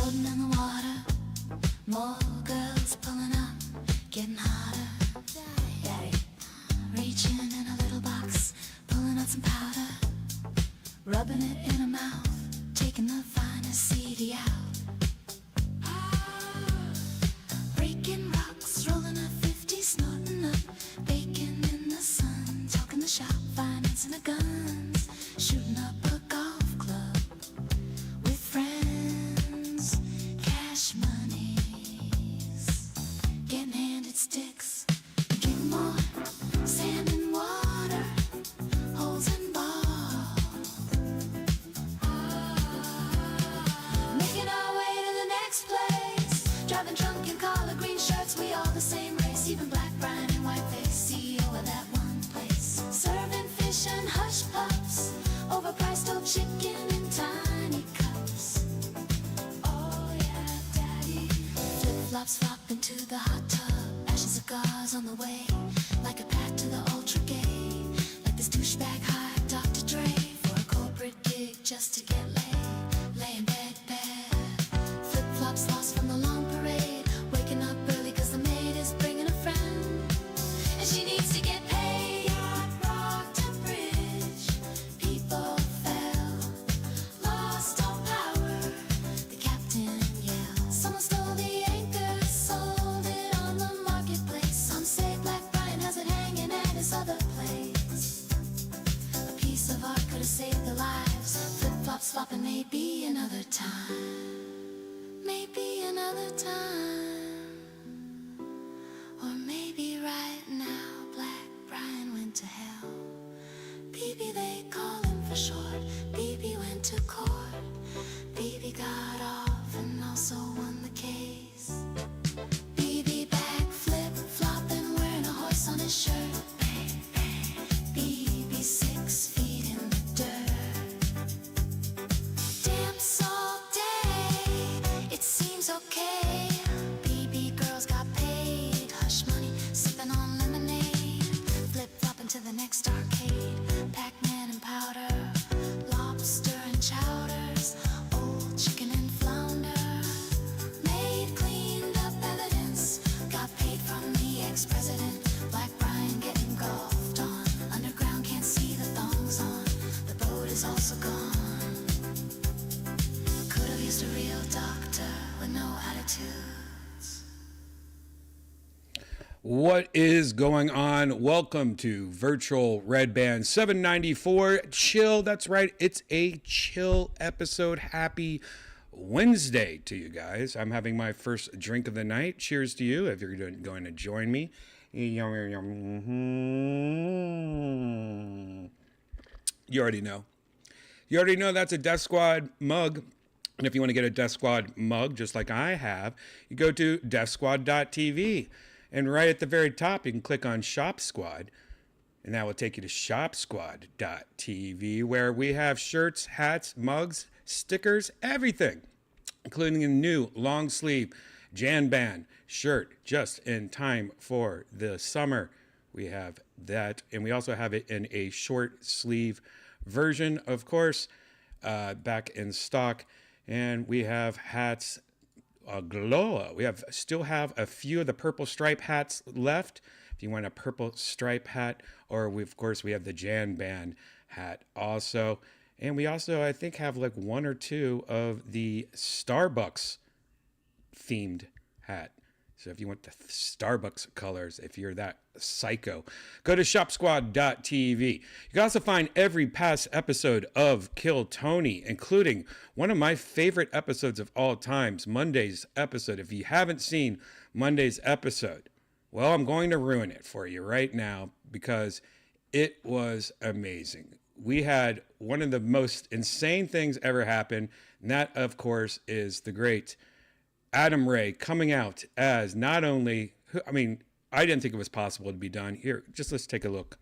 floating in the water. More girls pulling up, getting hotter. Daddy, reaching in a little box, pulling out some powder, rubbing it in her mouth, taking the finest CD out. Breaking rocks, rolling a 50, snorting up, baking in the sun, talking the shop, financing the guns, shooting up a golf club with friends, cash monies, getting handed sticks, drink more, sand and water, holes and balls, making our way to the next place, driving drunk in collar green shirts, we all the same race, even black, brown and white face, CEO of that one place, serving fish and hush pups, overpriced old chicken in tiny cups. Oh yeah, daddy. Flip-flops flop into the hot tub, ashes of cigars on the way, like a pat to the ultra gay, like this douchebag hired Dr. Dre for a corporate gig just to get laid, lay in bed bare. Flip-flops lost from the long parade, waking up early cause the maid is bringing a friend, and she needs to get paid. Rocked a bridge, people fell, lost all power, the captain yelled. Someone stole the anchor, sold it on the marketplace. Some say Black Brian has it hanging at his other place. A piece of art could have saved the lives. Flip-flops flopping, maybe another time, maybe another time, or maybe right now. Black Brian went to hell. BB they call him for short. BB went to court. BB got off and also won the case. BB backflip, flopping, wearing a horse on his shirt. BB 6 feet in the dirt. Dance all day, it seems okay. BB girls got paid, hush money, sipping on lemonade. Flip-flopping to the next arcade, Pac-Man and powder, lobster and chowders, old chicken and flounder. Maid cleaned up evidence, got paid from the ex-president. Black Brian getting golfed on, underground can't see the thongs on, the boat is also gone. Could have used a real doctor with no attitudes. What is going on? Welcome to Virtual Redban 794 Chill. That's right, it's a chill episode. Happy Wednesday to you guys. I'm having my first drink of the night. Cheers to you if you're going to join me. You already know. You already know that's a Death Squad mug. And if you want to get a Death Squad mug, just like I have, you go to DEATHSQUAD.tv. And right at the very top, you can click on Shop Squad. And that will take you to ShopSquad.tv, where we have shirts, hats, mugs, stickers, everything, including a new long sleeve Jan Band shirt just in time for the summer. We have that. And we also have it in a short sleeve version, of course, back in stock. And we have hats galore. We still have a few of the purple stripe hats left. If you want a purple stripe hat, or of course we have the Jan Band hat also. And we also, I think, have like one or two of the Starbucks themed hat. So if you want the Starbucks colors, if you're that psycho, go to ShopSquad.tv. You can also find every past episode of Kill Tony, including one of my favorite episodes of all times, Monday's episode. If you haven't seen Monday's episode, well, I'm going to ruin it for you right now because it was amazing. We had one of the most insane things ever happen, and that, of course, is the great Adam Ray coming out as not only, I mean, I didn't think it was possible to be done. Here, just let's take a look.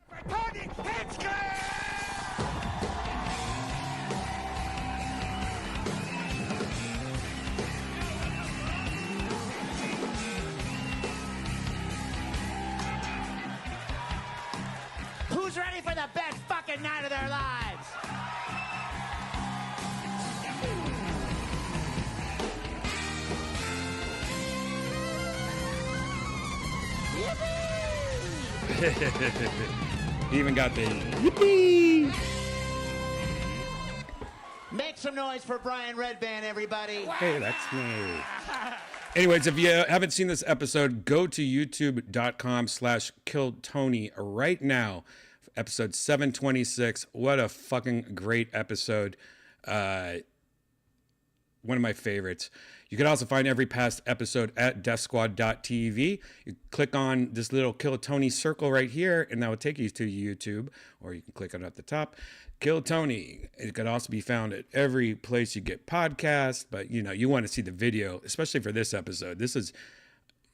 Who's ready for the best fucking night of their lives? He even got the yippee. Make some noise for Brian Redban, everybody. Hey, that's me. Anyways, if you haven't seen this episode, go to youtube.com/KilledTony right now. Episode 726. What a fucking great episode. One of my favorites. You can also find every past episode at DEATHSQUAD.tv. You click on this little Kill Tony circle right here, and that will take you to YouTube, or you can click on it at the top. Kill Tony. It can also be found at every place you get podcasts, but you want to see the video, especially for this episode.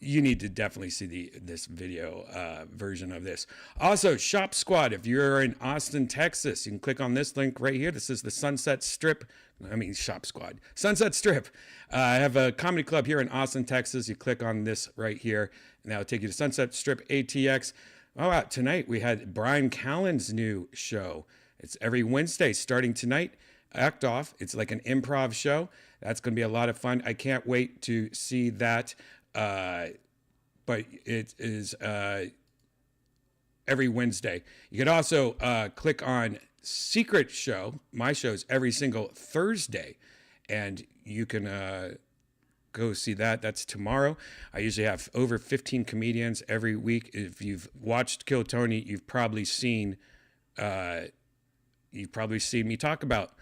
You need to definitely see this video version of this. Also, Shop Squad. If you're in Austin, Texas, you can click on this link right here. This is the Sunset Strip. Shop Squad. Sunset Strip. I have a comedy club here in Austin, Texas. You click on this right here, and that will take you to Sunset Strip ATX. Oh, wow. Tonight we had Brian Callen's new show. It's every Wednesday starting tonight. Act Off. It's like an improv show. That's going to be a lot of fun. I can't wait to see that. But it is every Wednesday. You could also click on Secret Show. My show's every single Thursday, and you can go see that. That's tomorrow. I usually have over 15 comedians every week. If you've watched Kill Tony, you've probably seen me talk about,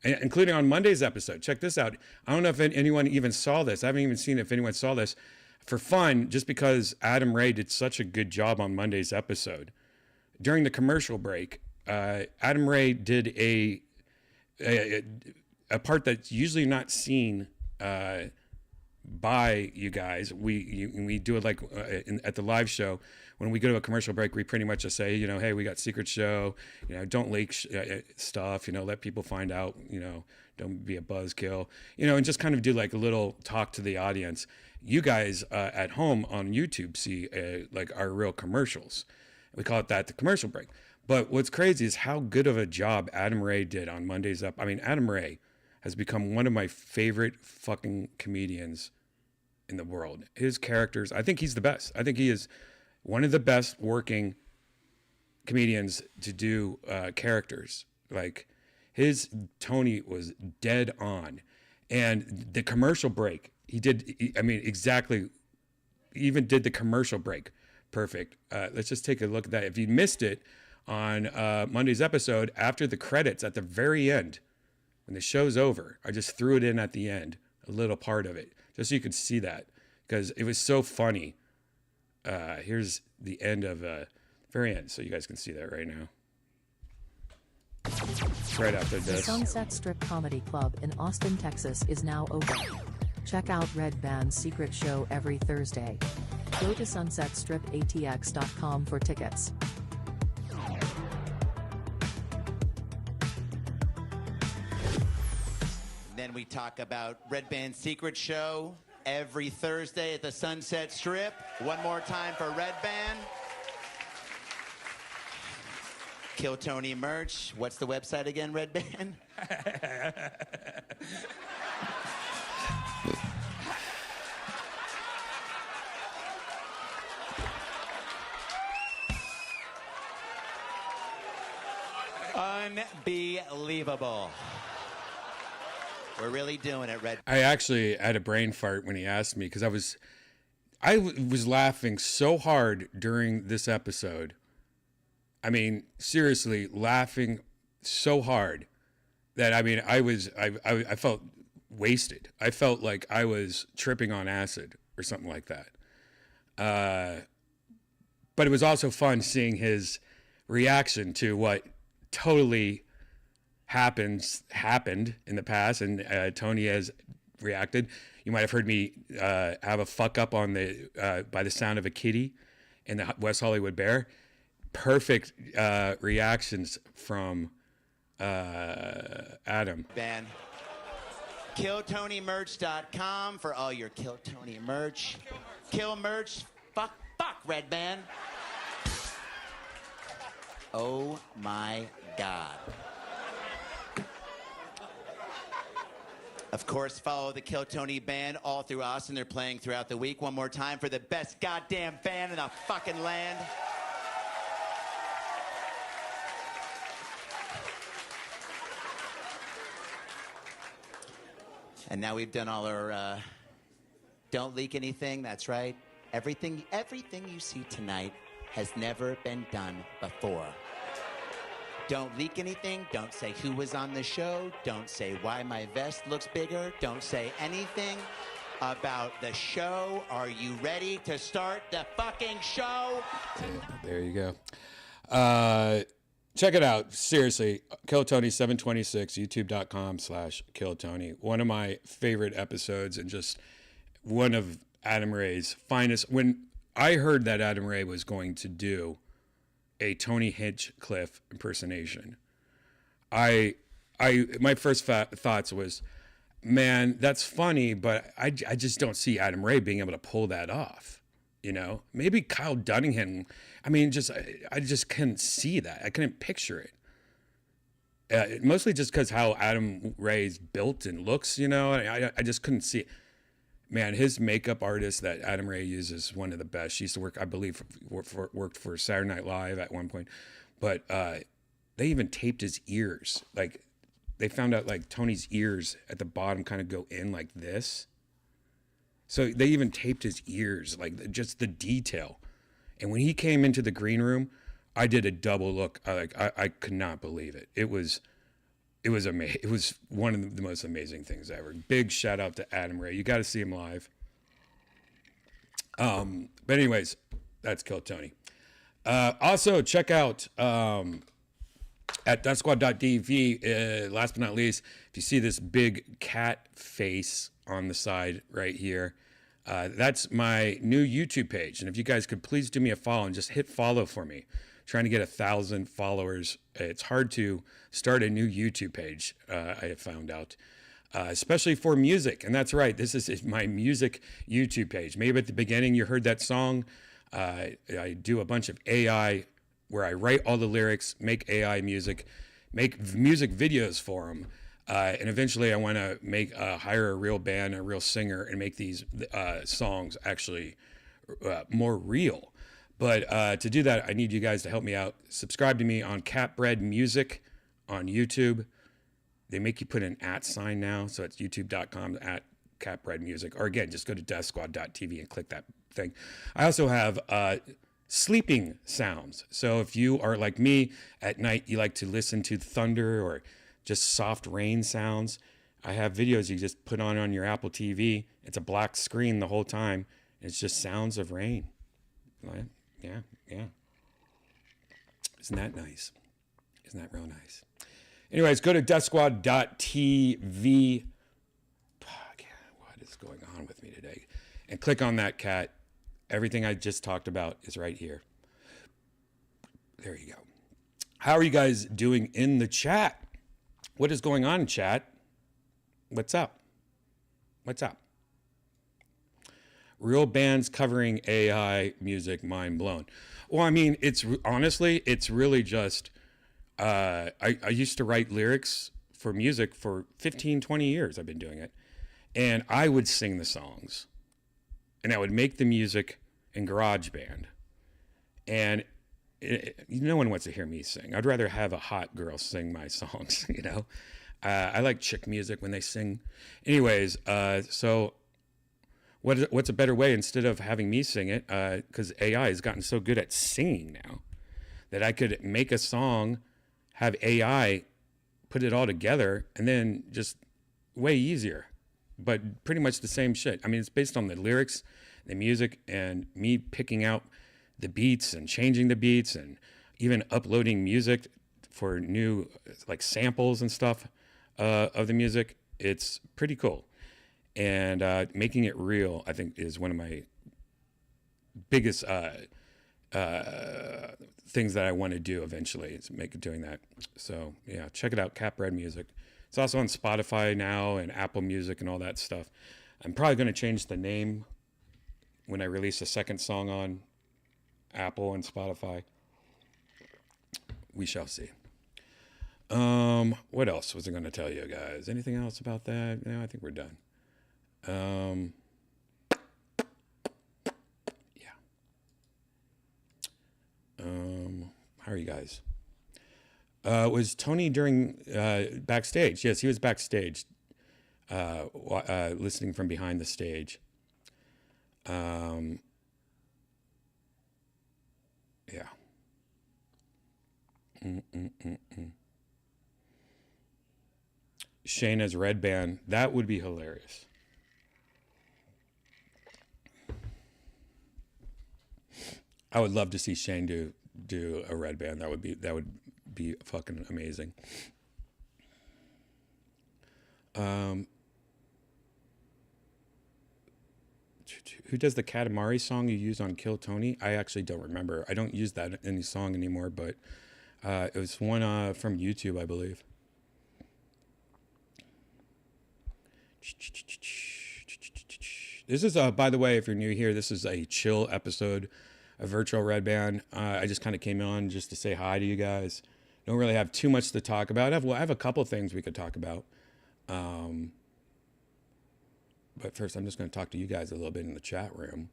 including on Monday's episode. Check this out. I don't know if anyone even saw this. I haven't even seen if anyone saw this. For fun, just because Adam Ray did such a good job on Monday's episode. During the commercial break, Adam Ray did a part that's usually not seen by you guys. We do it like at the live show. When we go to a commercial break, we pretty much just say, hey, we got Secret Show. Don't leak stuff. Let people find out. Don't be a buzzkill. And just kind of do like a little talk to the audience. You guys at home on YouTube see like our real commercials. We call it that, the commercial break. But what's crazy is how good of a job Adam Ray did on Monday's up. Adam Ray has become one of my favorite fucking comedians in the world. His characters, I think he's the best. I think he is one of the best working comedians to do characters. Like his Tony was dead on. And the commercial break, he did, exactly, even did the commercial break perfect. Let's just take a look at that. If you missed it on Monday's episode, after the credits at the very end, when the show's over, I just threw it in at the end, a little part of it, just so you could see that, because it was so funny. Here's the end of very end, so you guys can see that right now. It's right after this. The Sunset Strip Comedy Club in Austin, Texas is now open. Check out Redban's Secret Show every Thursday. Go to sunsetstripatx.com for tickets. Then we talk about Redban's Secret Show every Thursday at the Sunset Strip. One more time for Redban. Kill Tony merch. What's the website again, Redban? Unbelievable. We're really doing it, Red. I actually had a brain fart when he asked me, because I was laughing so hard during this episode. Seriously, laughing so hard that I felt wasted. I felt like I was tripping on acid or something like that. But it was also fun seeing his reaction to what totally happened in the past, and Tony has reacted. You might have heard me have a fuck up on the by the sound of a kitty in the West Hollywood Bear. Perfect reactions from Adam. Ban. KillTonyMerch.com for all your Kill Tony merch. Kill merch. Fuck, Redban. Oh my God. Of course, follow the Kill Tony band all through Austin. They're playing throughout the week. One more time for the best goddamn band in the fucking land. And now we've done all our don't leak anything. That's right. Everything you see tonight has never been done before. Don't leak anything. Don't say who was on the show. Don't say why my vest looks bigger. Don't say anything about the show. Are you ready to start the fucking show? There you go. Check it out. Seriously, Kill Tony 726, youtube.com/KillTony. One of my favorite episodes and just one of Adam Ray's finest. When I heard that Adam Ray was going to do a Tony Hinchcliffe impersonation, my first thoughts was, man, that's funny, but I just don't see Adam Ray being able to pull that off. You know, maybe Kyle Dunningham. I mean, I just couldn't see that. I couldn't picture it. Mostly just because how Adam Ray's built and looks, you know, I just couldn't see it. Man, his makeup artist that Adam Ray uses is one of the best. She used to work, I believe, worked for Saturday Night Live at one point. But they even taped his ears. Like, they found out, like, Tony's ears at the bottom kind of go in like this. So they even taped his ears, like just the detail. And when he came into the green room, I did a double look. I could not believe it. It was amazing. It was one of the most amazing things ever. Big shout out to Adam Ray. You got to see him live. But anyways, that's Kill Tony. Also check out at DEATHSQUAD.tv. Last but not least, if you see this big cat face on the side right here, that's my new YouTube page. And if you guys could please do me a follow and just hit follow for me. Trying to get 1,000 followers. It's hard to start a new YouTube page, I have found out, especially for music. And that's right, this is my music YouTube page. Maybe at the beginning you heard that song. I do a bunch of AI where I write all the lyrics, make AI music, make music videos for them. And eventually I want to hire a real band, a real singer, and make these songs actually more real. But to do that, I need you guys to help me out. Subscribe to me on Catbread Music on YouTube. They make you put an @ sign now, so it's youtube.com/Catbread Music. Or again, just go to DEATHSQUAD.tv and click that thing. I also have sleeping sounds. So if you are like me, at night you like to listen to thunder or just soft rain sounds, I have videos you just put on your Apple TV. It's a black screen the whole time. It's just sounds of rain. Yeah. Isn't that nice? Isn't that real nice? Anyways, go to DEATHSQUAD.tv. What is going on with me today? And click on that cat. Everything I just talked about is right here. There you go. How are you guys doing in the chat? What is going on, chat? What's up? What's up? Real bands covering AI music, mind blown. Well, I mean, it's really just, I used to write lyrics for music for 15, 20 years. I've been doing it. And I would sing the songs. And I would make the music in GarageBand. And no one wants to hear me sing. I'd rather have a hot girl sing my songs, you know? I like chick music when they sing. Anyways, so what's a better way instead of having me sing it? Because AI has gotten so good at singing now that I could make a song, have AI put it all together, and then just way easier, but pretty much the same shit. I mean, it's based on the lyrics, the music, and me picking out the beats and changing the beats and even uploading music for new like samples and stuff of the music. It's pretty cool. And making it real, I think, is one of my biggest things that I want to do eventually, is doing that. So yeah, check it out, Catbread Music. It's also on Spotify now and Apple Music and all that stuff. I'm probably going to change the name when I release a second song on Apple and Spotify. We shall see. What else was I going to tell you guys? Anything else about that? No, I think we're done. Yeah. How are you guys? Was Tony during backstage? Yes, he was backstage. listening from behind the stage. Yeah. Shane as Redban, that would be hilarious. I would love to see Shane do a Redban. That would be fucking amazing. Who does the Katamari song you use on Kill Tony? I actually don't remember. I don't use that in any song anymore, but it was one from YouTube, I believe. This is, by the way, if you're new here, this is a chill episode of Virtual Redban. I just kind of came on just to say hi to you guys. Don't really have too much to talk about. I have a couple things we could talk about. But first, I'm just going to talk to you guys a little bit in the chat room.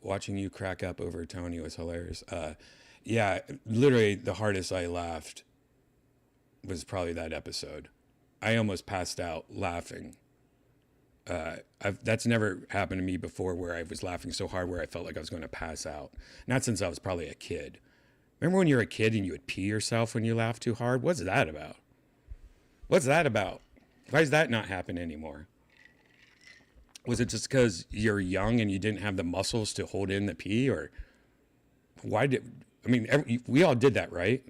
Watching you crack up over Tony was hilarious. Yeah, literally the hardest I laughed was probably that episode. I almost passed out laughing. That's never happened to me before, where I was laughing so hard where I felt like I was going to pass out. Not since I was probably a kid. Remember when you were a kid and you would pee yourself when you laughed too hard? What's that about? What's that about? Why does that not happen anymore? Was it just because you're young and you didn't have the muscles to hold in the pee? Or we all did that, right?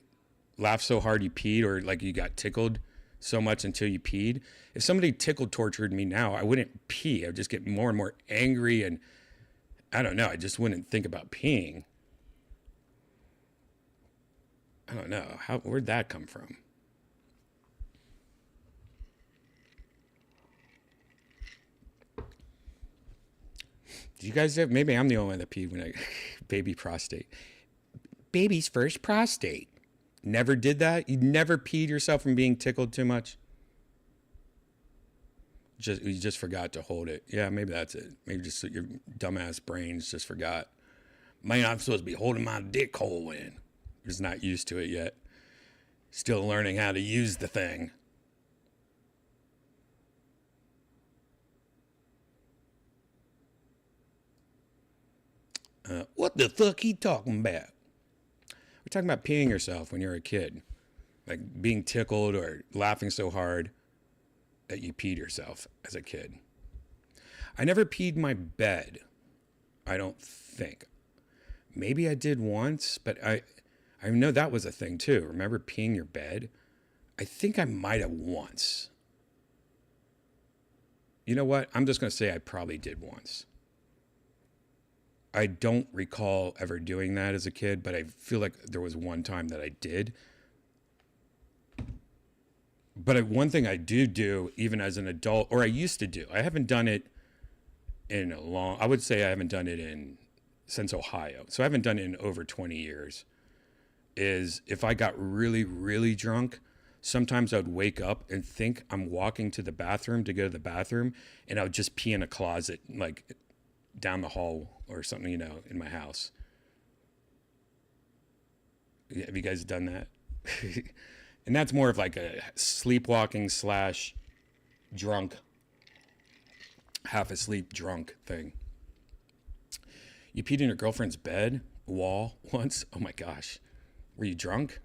Laugh so hard you peed, or like you got tickled so much until you peed. If somebody tortured me now, I wouldn't pee. I would just get more and more angry, and I don't know. I just wouldn't think about peeing. I don't know. Where'd that come from? Do you guys have, maybe I'm the only one that peed when I, baby prostate. Baby's first prostate. Never did that? You never peed yourself from being tickled too much? You just forgot to hold it. Yeah, maybe that's it. Maybe just your dumbass brains just forgot. Man, I'm supposed to be holding my dick hole in. Just not used to it yet. Still learning how to use the thing. What the fuck he talking about? We're talking about peeing yourself when you're a kid. Like being tickled or laughing so hard that you peed yourself as a kid. I never peed my bed. I don't think. Maybe I did once, but I know that was a thing too. Remember peeing your bed? I think I might have once. You know what? I'm just going to say I probably did once. I don't recall ever doing that as a kid, but I feel like there was one time that I did. But one thing I do, even as an adult, or I used to do, I haven't done it in I would say I haven't done it since Ohio. So I haven't done it in over 20 years. Is if I got really, really drunk, sometimes I would wake up and think I'm walking to the bathroom to go to the bathroom, and I would just pee in a closet, like down the hall or something, in my house. Have you guys done that? And that's more of like a sleepwalking / drunk, half asleep drunk thing. You peed in your girlfriend's bed wall once? Oh my gosh. Were you drunk?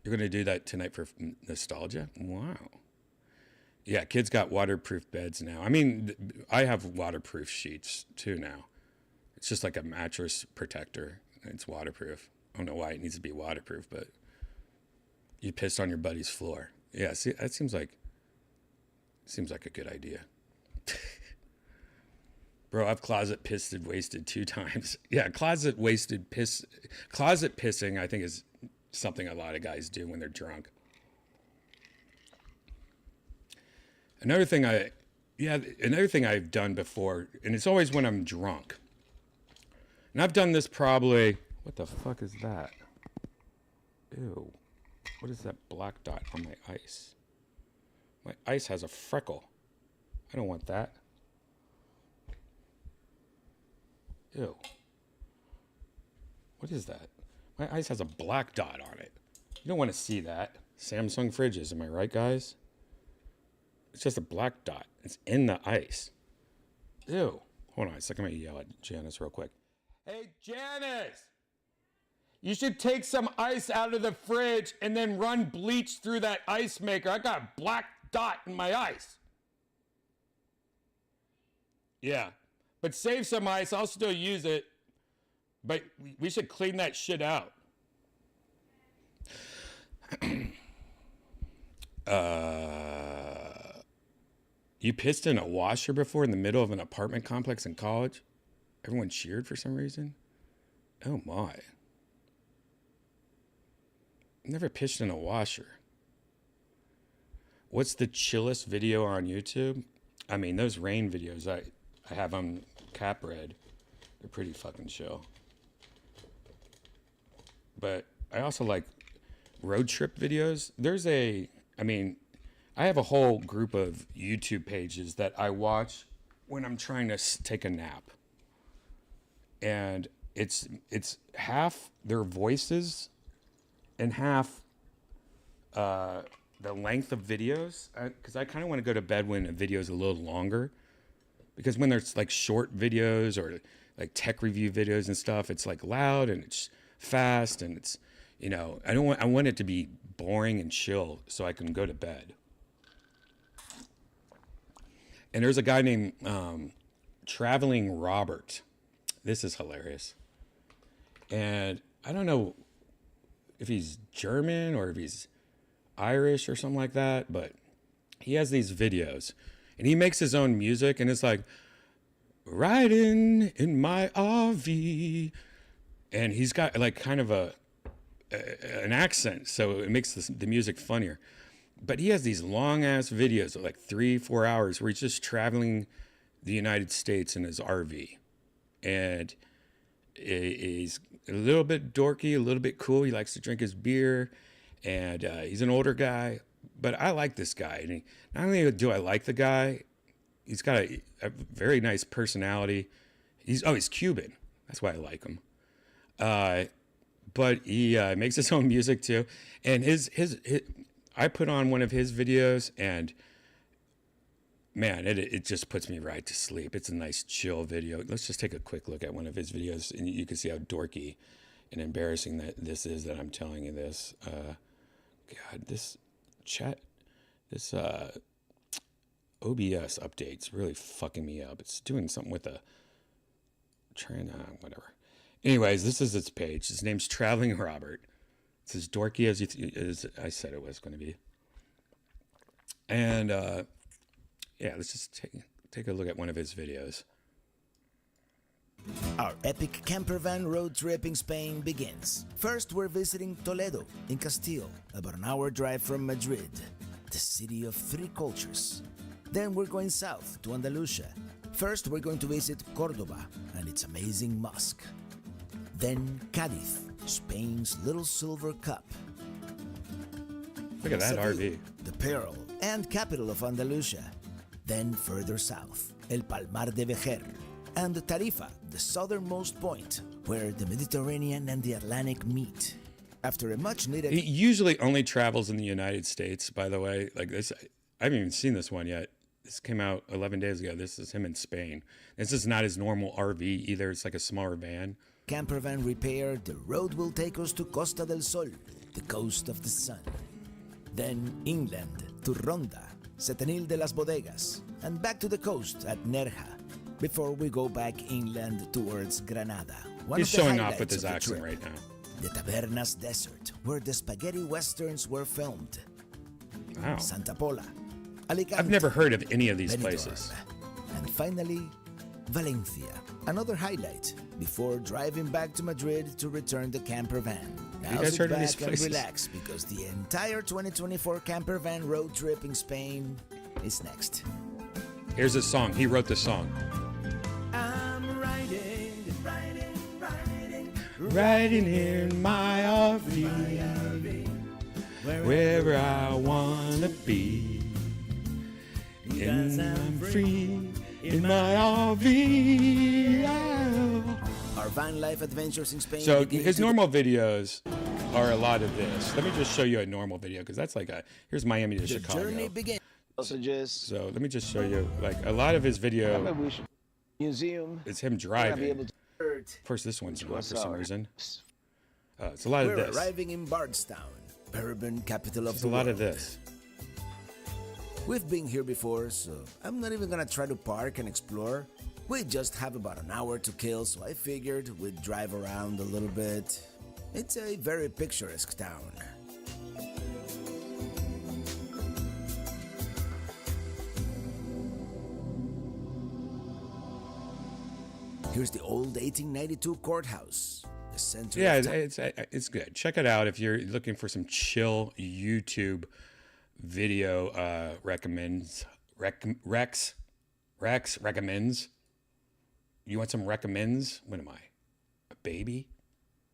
You're going to do that tonight for nostalgia? Wow. Yeah, kids got waterproof beds now. I mean, I have waterproof sheets too now. It's just like a mattress protector. It's waterproof. I don't know why it needs to be waterproof, but you pissed on your buddy's floor. Yeah, see, that seems like a good idea. Bro, I've closet wasted 2 times. Yeah, closet pissing, I think, is something a lot of guys do when they're drunk. Another thing I've done before, and it's always when I'm drunk. And I've done this probably, what the fuck is that? Ew. What is that black dot on my ice? My ice has a freckle. I don't want that. Ew. What is that? My ice has a black dot on it. You don't want to see that. Samsung fridges. Am I right, guys? It's just a black dot. It's in the ice. Ew. Hold on a second. I'm going to yell at Janice real quick. Hey, Janice! You should take some ice out of the fridge and then run bleach through that ice maker. I got a black dot in my ice. Yeah. But save some ice. I'll still use it. But we should clean that shit out. You pissed in a washer before in the middle of an apartment complex in college? Everyone cheered for some reason? Oh my. Never pissed in a washer. What's the chillest video on YouTube? I mean, those rain videos I have on CapRed, they're pretty fucking chill. But I also like road trip videos. I have a whole group of YouTube pages that I watch when I'm trying to take a nap. And it's half their voices and half the length of videos. Because I kind of want to go to bed when a video is a little longer. Because when there's like short videos or like tech review videos and stuff, it's like loud and it's fast and it's, I want it to be boring and chill so I can go to bed. And there's a guy named Traveling Robert. This is hilarious. And I don't know if he's German or if he's Irish or something like that, but he has these videos and he makes his own music and it's like, riding in my RV. And he's got like kind of an accent, so it makes the music funnier. But he has these long ass videos of like 3-4 hours where he's just traveling the United States in his RV. And he's a little bit dorky, a little bit cool. He likes to drink his beer and he's an older guy, but I like this guy. And not only do I like the guy, he's got a very nice personality. He's Cuban. That's why I like him. But he makes his own music too. And his I put on one of his videos and man, it just puts me right to sleep. It's a nice chill video. Let's just take a quick look at one of his videos and you can see how dorky and embarrassing that this is that I'm telling you this. God, this OBS update's really fucking me up. It's doing something with whatever. Anyways, this is its page. His name's Traveling Robert. It's as dorky as I said it was going to be. And let's just take a look at one of his videos. Our epic camper van road trip in Spain begins. First, we're visiting Toledo in Castile, about an hour drive from Madrid, the city of 3 cultures. Then we're going south to Andalusia. First, we're going to visit Cordoba and its amazing mosque. Then Cádiz, Spain's little silver cup. Look at that Seville, RV. the pearl and capital of Andalusia. Then further south, El Palmar de Vejer, and Tarifa, the southernmost point, where the Mediterranean and the Atlantic meet. After a much-needed... He usually only travels in the United States, by the way. Like this, I haven't even seen this one yet. This came out 11 days ago. This is him in Spain. This is not his normal RV either. It's like a smaller van. camper van repair, the road will take us to Costa del Sol, the coast of the sun. Then inland to Ronda, Setenil de las Bodegas, and back to the coast at Nerja, before we go back inland towards Granada. He's showing off with his accent right now. The Tabernas Desert, where the spaghetti westerns were filmed. Wow. Santa Pola, Alicante, I've never heard of any of these Benidorm, places. and finally, Valencia, another highlight, before driving back to Madrid to return the camper van. Now You guys sit heard of back these and places? relax, because the entire 2024 camper van road trip in Spain is next. Here's his song. He wrote the song. I'm riding Riding in my RV, wherever I wanna be, and I'm free in my RV. Our van life adventures in Spain. So begin his to- normal videos, are a lot of this. Let me just show you a normal video because that's like here's Miami to The Chicago. journey begins. Also just So let me just show you like a lot of his video maybe we should museum. is him I'll be driving. able to Earth. Of course, this one's not was for some our- reason. It's a lot of We're this. arriving in Bardstown, urban capital of It's the a lot world. of this. We've been here before, so I'm not even gonna try to park and explore. We just have about an hour to kill, so I figured we'd drive around a little bit. It's a very picturesque town. Here's the old 1892 courthouse. The center Yeah, of town. it's good. Check it out if you're looking for some chill YouTube video recommends. Rex recommends. You want some recommends? What am I? A baby?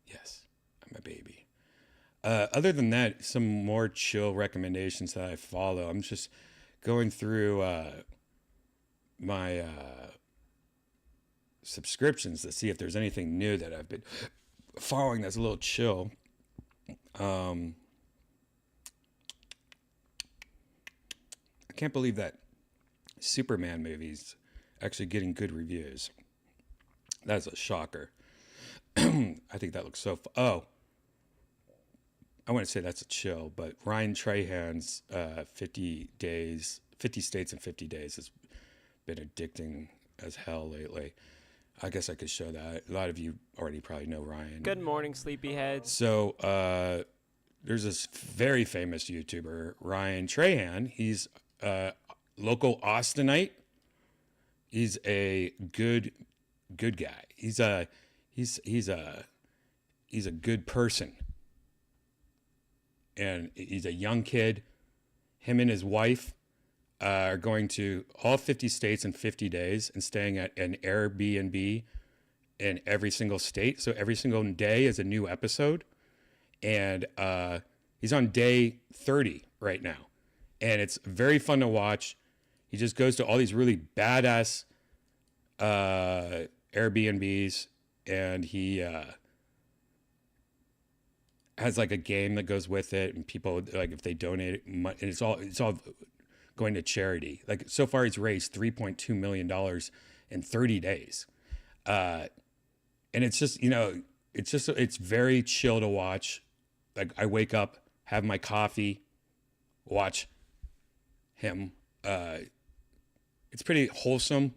Yes, I'm a baby. Other than that, some more chill recommendations that I follow. I'm just going through my subscriptions to see if there's anything new that I've been following that's a little chill. I can't believe that Superman movie's actually getting good reviews. That's a shocker. I think that looks so. I want to say that's a chill, but Ryan Trahan's 50 States in 50 Days has been addicting as hell lately. I guess I could show that. A lot of you already probably know Ryan. Good morning, sleepyheads. So there's this very famous YouTuber, Ryan Trahan. He's a local Austinite. He's a good guy. He's a good person. And he's a young kid. Him and his wife are going to all 50 states in 50 days and staying at an Airbnb in every single state. So every single day is a new episode. And he's on day 30 right now. And it's very fun to watch. He just goes to all these really badass Airbnbs, and he has like a game that goes with it, and people like if they donate money, and it's all going to charity. Like so far, he's raised $3.2 million in 30 days, and it's just it's very chill to watch. Like I wake up, have my coffee, watch him. It's pretty wholesome,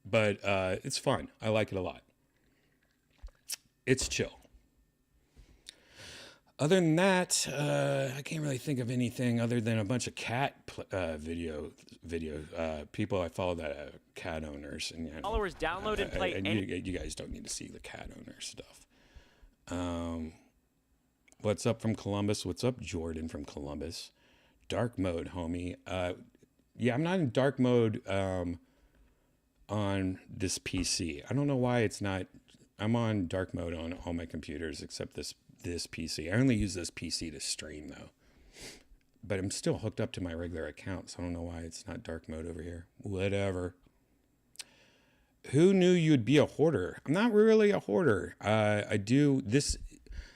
but it's fun. I like it a lot. It's chill. Other than that, I can't really think of anything other than a bunch of cat video people I follow that are cat owners and Followers download and play you guys don't need to see the cat owner stuff. What's up from Columbus? What's up, Jordan from Columbus? Dark mode, homie. Yeah, I'm not in dark mode on this PC. I don't know why it's not. I'm on dark mode on all my computers except this PC. I only use this PC to stream though. But I'm still hooked up to my regular account, so I don't know why it's not dark mode over here. Whatever. Who knew you'd be a hoarder? I'm not really a hoarder. I do this.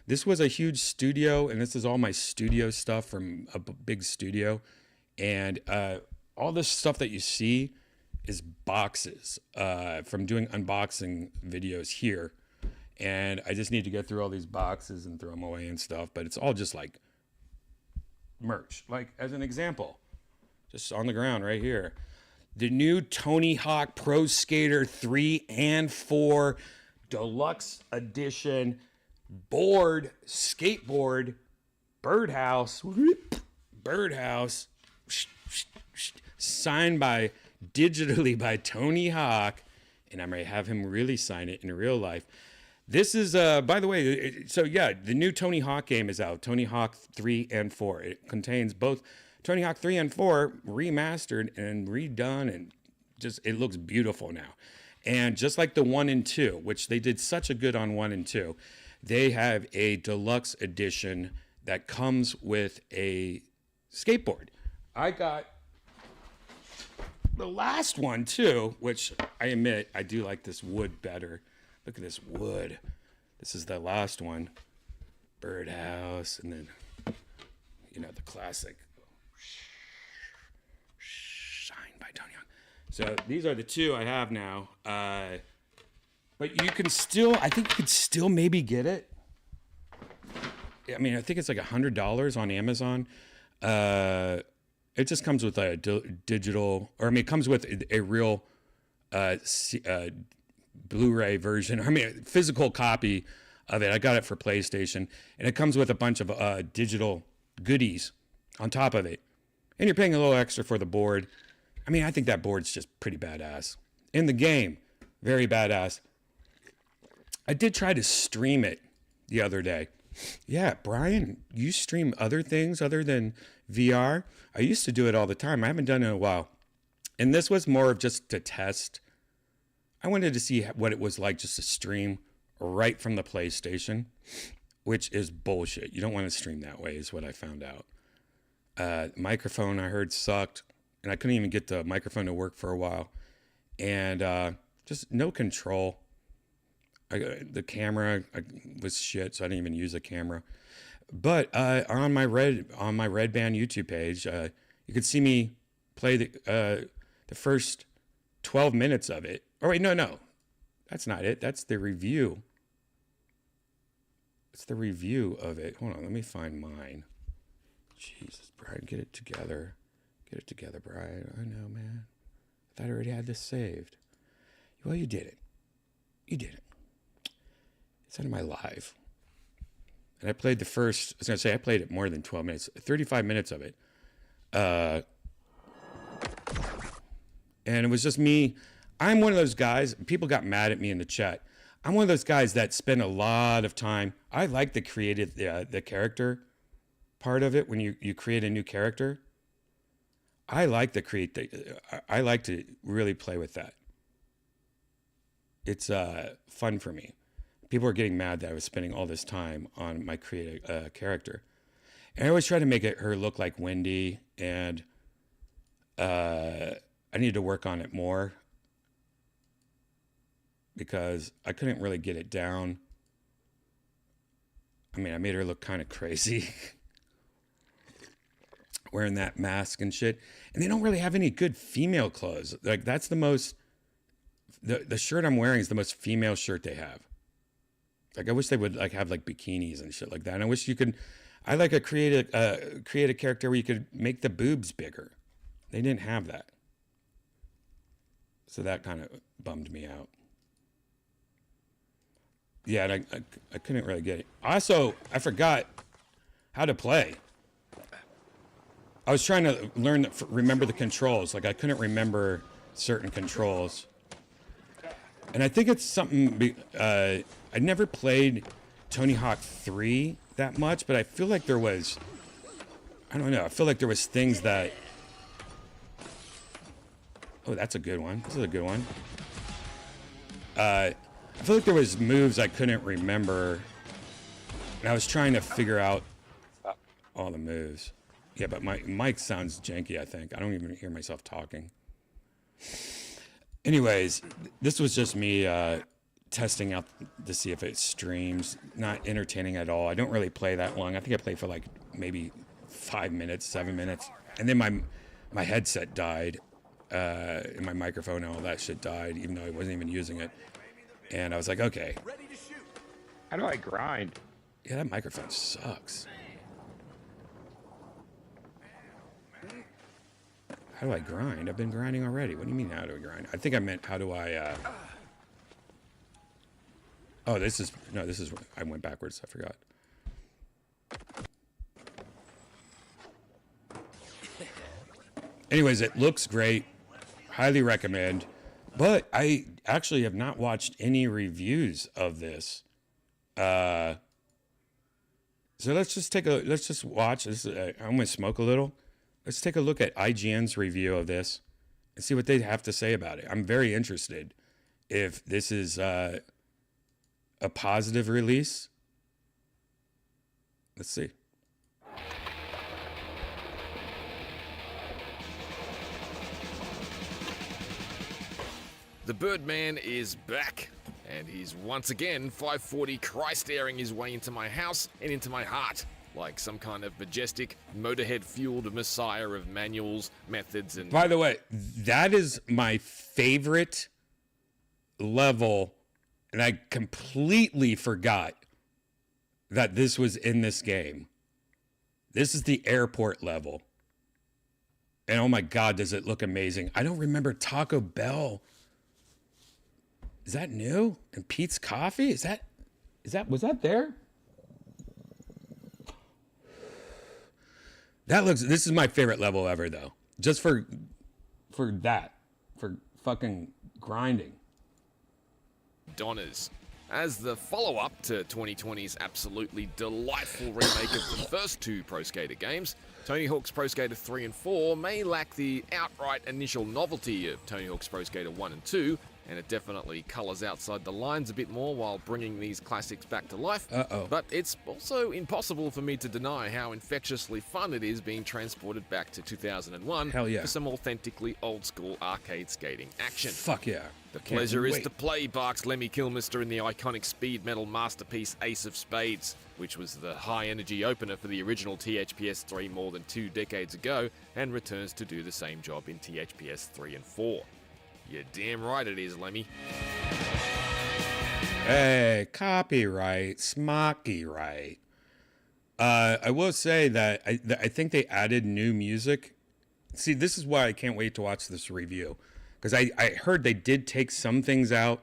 This was a huge studio, and this is all my studio stuff from a big studio. And all this stuff that you see is boxes from doing unboxing videos here. And I just need to get through all these boxes and throw them away and stuff. But it's all just like merch. Like as an example, just on the ground right here. The new Tony Hawk Pro Skater 3 and 4 Deluxe Edition skateboard, birdhouse, signed digitally by Tony Hawk, and I'm going to have him really sign it in real life. This is, by the way, the new Tony Hawk game is out, Tony Hawk 3 and 4. It contains both Tony Hawk 3 and 4 remastered and redone, and it looks beautiful now. And just like the 1 and 2, which they did such a good on 1 and 2, they have a deluxe edition that comes with a skateboard. I got the last one too, which I admit I do like this wood better. Look at this wood. This is the last one. Birdhouse, and then, you know, the classic Shine by Tony Hawk. So these are the two I have now. But you can still, I think you could still maybe get it. I mean, I think it's like $100 on Amazon. It just comes with a digital, or I mean, it comes with a real Blu-ray version. I mean, physical copy of it. I got it for PlayStation, and it comes with a bunch of digital goodies on top of it. And you're paying a little extra for the board. I mean, I think that board's just pretty badass. In the game, very badass. I did try to stream it the other day. Yeah, Brian, you stream other things other than VR? I used to do it all the time. I haven't done it in a while. And this was more of just to test. I wanted to see what it was like just to stream right from the PlayStation, which is bullshit. You don't want to stream that way, is what I found out. Microphone I heard sucked, and I couldn't even get the microphone to work for a while. And just no control. The camera was shit, so I didn't even use a camera. But on my Redban YouTube page, you could see me play the first 12 minutes of it. Oh wait, no, that's not it. That's the review. It's the review of it. Hold on, let me find mine. Jesus, Brian, get it together. Get it together, Brian. I know, man. I thought I already had this saved. Well, you did it. You did it. It's out of my live. And I played I played it more than 12 minutes, 35 minutes of it. And it was just me. I'm one of those guys, people got mad at me in the chat. I'm one of those guys that spend a lot of time. I like the character part of it when you create a new character. I like to really play with that. It's fun for me. People are getting mad that I was spending all this time on my creative character. And I always try to make her look like Wendy, and I need to work on it more because I couldn't really get it down. I mean, I made her look kind of crazy wearing that mask and shit. And they don't really have any good female clothes. Like, that's the most, the shirt I'm wearing is the most female shirt they have. Like, I wish they would like have like bikinis and shit like that. And I wish you could, I like create a character where you could make the boobs bigger. They didn't have that. So that kind of bummed me out. Yeah, and I couldn't really get it. Also, I forgot how to play. I was trying to remember the controls. Like, I couldn't remember certain controls. And I think it's something, I never played Tony Hawk 3 that much, but I feel like there was, I don't know, I feel like there was things that, oh, that's a good one. This is a good one. I feel like there was moves I couldn't remember, and I was trying to figure out all the moves. Yeah, but my mic sounds janky, I think. I don't even hear myself talking. Anyways, this was just me testing out to see if it streams. Not entertaining at all. I don't really play that long. I think I played for like maybe 5 minutes, 7 minutes. And then my headset died. And my microphone and all that shit died, even though I wasn't even using it. And I was like, okay. How do I grind? Yeah, that microphone sucks. How do I grind? I've been grinding already. What do you mean, how do I grind? I think I meant, how do I, oh, I went backwards. I forgot. Anyways, it looks great. Highly recommend. But I actually have not watched any reviews of this. So let's just watch this. I'm going to smoke a little. Let's take a look at IGN's review of this and see what they have to say about it. I'm very interested if this is a positive release. Let's see. The Birdman is back, and he's once again 540 Christ-airing his way into my house and into my heart, like some kind of majestic, motorhead-fueled messiah of manuals, methods, and... By the way, that is my favorite level, and I completely forgot that this was in this game. This is the airport level. And oh my God, does it look amazing. I don't remember Taco Bell. Is that new? And Pete's Coffee? Was that there? This is my favorite level ever though. Just for fucking grinding. Donners. As the follow-up to 2020's absolutely delightful remake of the first two Pro Skater games, Tony Hawk's Pro Skater 3 and 4 may lack the outright initial novelty of Tony Hawk's Pro Skater 1 and 2, and it definitely colours outside the lines a bit more while bringing these classics back to life. But it's also impossible for me to deny how infectiously fun it is being transported back to 2001 Hell yeah. for some authentically old-school arcade skating action. Fuck yeah. The pleasure is to play, barks Lemmy Kilmister in the iconic speed metal masterpiece Ace of Spades, which was the high-energy opener for the original THPS 3 more than 2 decades ago, and returns to do the same job in THPS 3 and 4. You're damn right it is, Lemmy. Hey, copyright, smocky right. I will say that I think they added new music. See, this is why I can't wait to watch this review. Because I heard they did take some things out,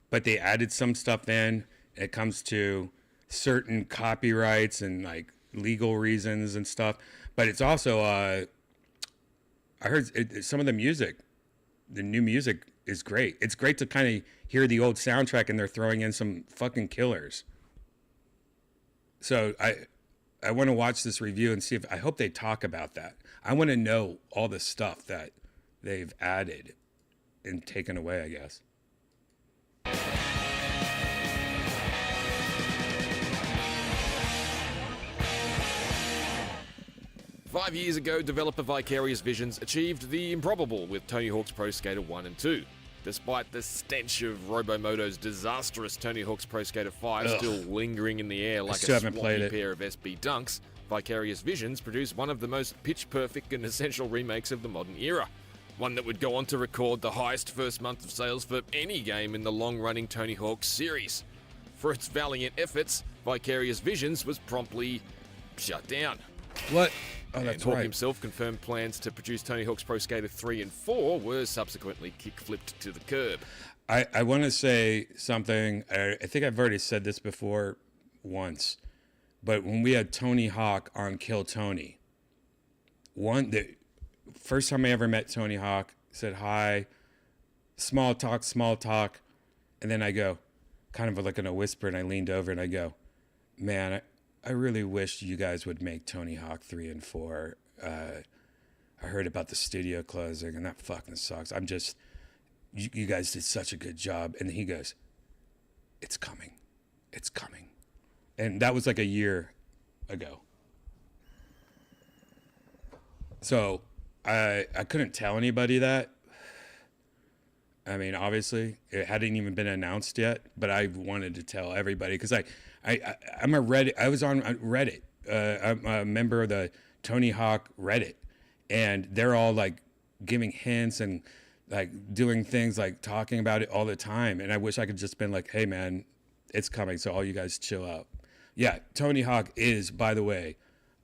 but they added some stuff in. It comes to certain copyrights and like legal reasons and stuff. But it's also, I heard some of the music, the new music is great. It's great to kind of hear the old soundtrack and they're throwing in some fucking killers. So I want to watch this review and see I hope they talk about that. I want to know all the stuff that they've added and taken away, I guess. Five years ago, developer Vicarious Visions achieved the improbable with Tony Hawk's Pro Skater 1 and 2. Despite the stench of Robomoto's disastrous Tony Hawk's Pro Skater 5 still lingering in the air like a swampy pair of SB dunks, Vicarious Visions produced one of the most pitch-perfect and essential remakes of the modern era. One that would go on to record the highest first month of sales for any game in the long-running Tony Hawk series. For its valiant efforts, Vicarious Visions was promptly shut down. What? Oh, that's Hawk right. himself confirmed plans to produce Tony Hawk's Pro Skater 3 and 4 were subsequently kick-flipped to the curb. I want to say something. I think I've already said this before once, but when we had Tony Hawk on Kill Tony, the first time I ever met Tony Hawk, said hi, small talk, and then I go, kind of like in a whisper, and I leaned over and I go, man, I really wish you guys would make Tony Hawk 3 and 4. I heard about the studio closing, and that fucking sucks. You guys did such a good job. And he goes, it's coming. It's coming. And that was like a year ago. So I couldn't tell anybody that. I mean, obviously, it hadn't even been announced yet, but I wanted to tell everybody because I'm a Reddit. I was on Reddit. I'm a member of the Tony Hawk Reddit, and they're all like giving hints and like doing things like talking about it all the time. And I wish I could just been like, hey man, it's coming. So all you guys chill out. Yeah, Tony Hawk is, by the way,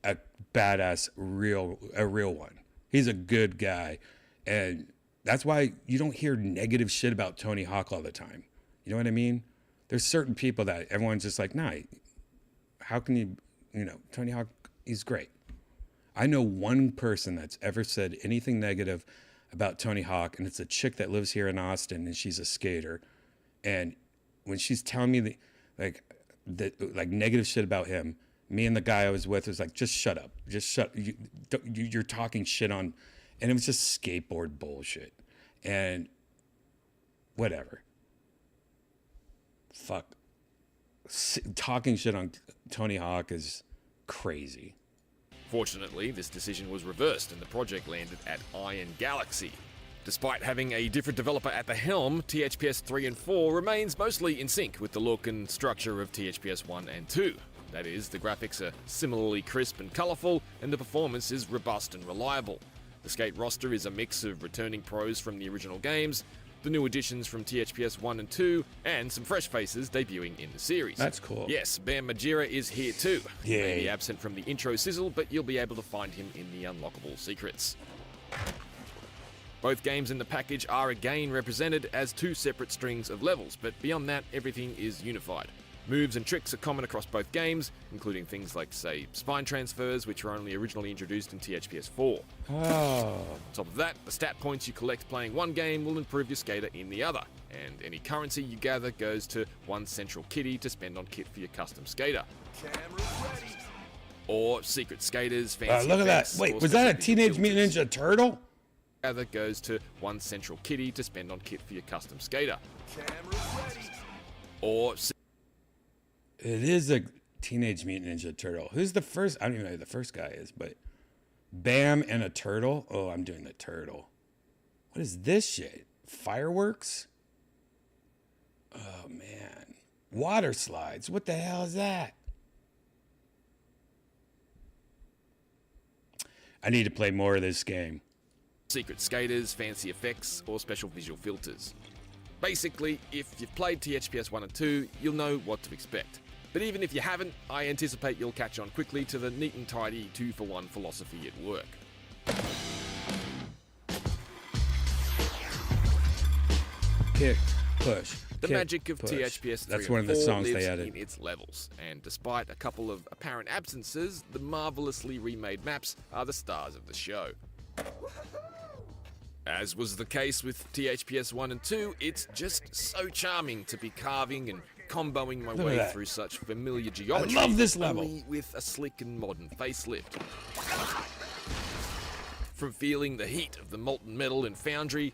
a badass, a real one. He's a good guy, and that's why you don't hear negative shit about Tony Hawk all the time. You know what I mean? There's certain people that everyone's just like, nah, how can you Tony Hawk, he's great. I know one person that's ever said anything negative about Tony Hawk, and it's a chick that lives here in Austin, and she's a skater. And when she's telling me the negative shit about him, me and the guy I was with was like, just shut up. Just shut. You're talking shit on, and it was just skateboard bullshit. And whatever. Fuck. Talking shit on Tony Hawk is crazy. Fortunately, this decision was reversed and the project landed at Iron Galaxy. Despite having a different developer at the helm, THPS 3 and 4 remains mostly in sync with the look and structure of THPS 1 and 2. That is, the graphics are similarly crisp and colourful, and the performance is robust and reliable. The Skate roster is a mix of returning pros from the original games, the new additions from THPS 1 and 2, and some fresh faces debuting in the series. That's cool. Yes, Bam Margera is here too. He Yay. may be absent from the intro sizzle, but you'll be able to find him in the unlockable secrets. Both games in the package are again represented as two separate strings of levels, but beyond that, everything is unified. Moves and tricks are common across both games, including things like, say, spine transfers, which were only originally introduced in THPS 4. Oh. On top of that, the stat points you collect playing one game will improve your skater in the other, and any currency you gather goes to one central kitty to spend on kit for your custom skater. Or secret skaters, fancy Look at that. effects, Wait, or was that a specific Teenage Mutant filters. Ninja Turtle? Other goes to one central kitty to spend on kit for your custom skater. Or It is a Teenage Mutant Ninja Turtle. Who's the first? I don't even know who the first guy is, but Bam and a turtle. Oh, I'm doing the turtle. What is this shit? Fireworks? Oh, man. Water slides. What the hell is that? I need to play more of this game. secret skaters, fancy effects, or special visual filters. Basically, if you've played THPS 1 and 2, you'll know what to expect. But even if you haven't, I anticipate you'll catch on quickly to the neat and tidy 2-for-1 philosophy at work. Kick, push. The kick, magic of push. THPS 3 That's and one of the 4 songs lives they added. in its levels, and despite a couple of apparent absences, the marvelously remade maps are the stars of the show. As was the case with THPS 1 and 2, it's just so charming to be carving and comboing my Look at way that. through such familiar geometry. love this level. Only with a slick and modern facelift. From feeling the heat of the molten metal in Foundry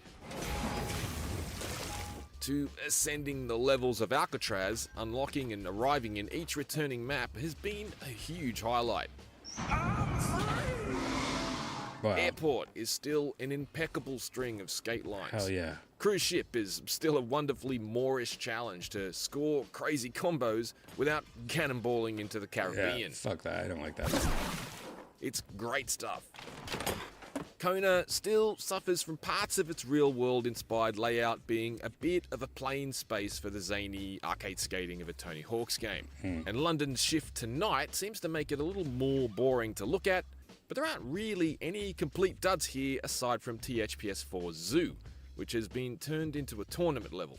to ascending the levels of Alcatraz, unlocking and arriving in each returning map has been a huge highlight. Wow. Airport is still an impeccable string of skate lines. Hell yeah. Cruise ship is still a wonderfully Moorish challenge to score crazy combos without cannonballing into the Yeah, Caribbean. fuck that. I don't like that. It's great stuff. Kona still suffers from parts of its real-world inspired layout being a bit of a plain space for the zany arcade skating of a Tony Hawk's game. And London's shift to night seems to make it a little more boring to look at, but there aren't really any complete duds here aside from THPS 4's Zoo, which has been turned into a tournament level.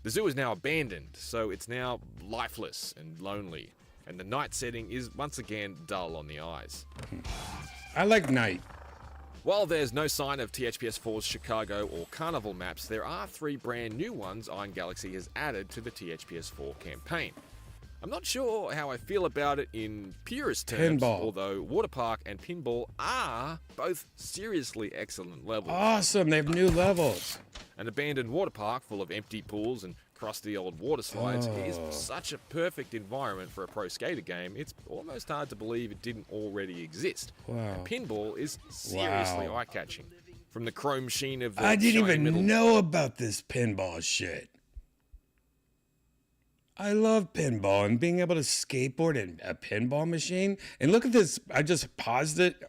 The zoo is now abandoned, so it's now lifeless and lonely, and the night setting is once again dull on the eyes. I like night. While there's no sign of THPS 4's Chicago or Carnival maps, there are 3 brand new ones Iron Galaxy has added to the THPS 4 campaign. I'm not sure how I feel about it in purist terms, Pinball. although Water Park and Pinball are both seriously excellent levels. Awesome. They have new levels. An abandoned water park full of empty pools and crusty old water slides is such a perfect environment for a pro skater game, it's almost hard to believe it didn't already exist. Wow. And pinball is seriously Wow. eye-catching. From the chrome sheen of the I didn't shiny even middle know about this pinball shit. I love pinball and being able to skateboard in a pinball machine. And look at this. I just paused it.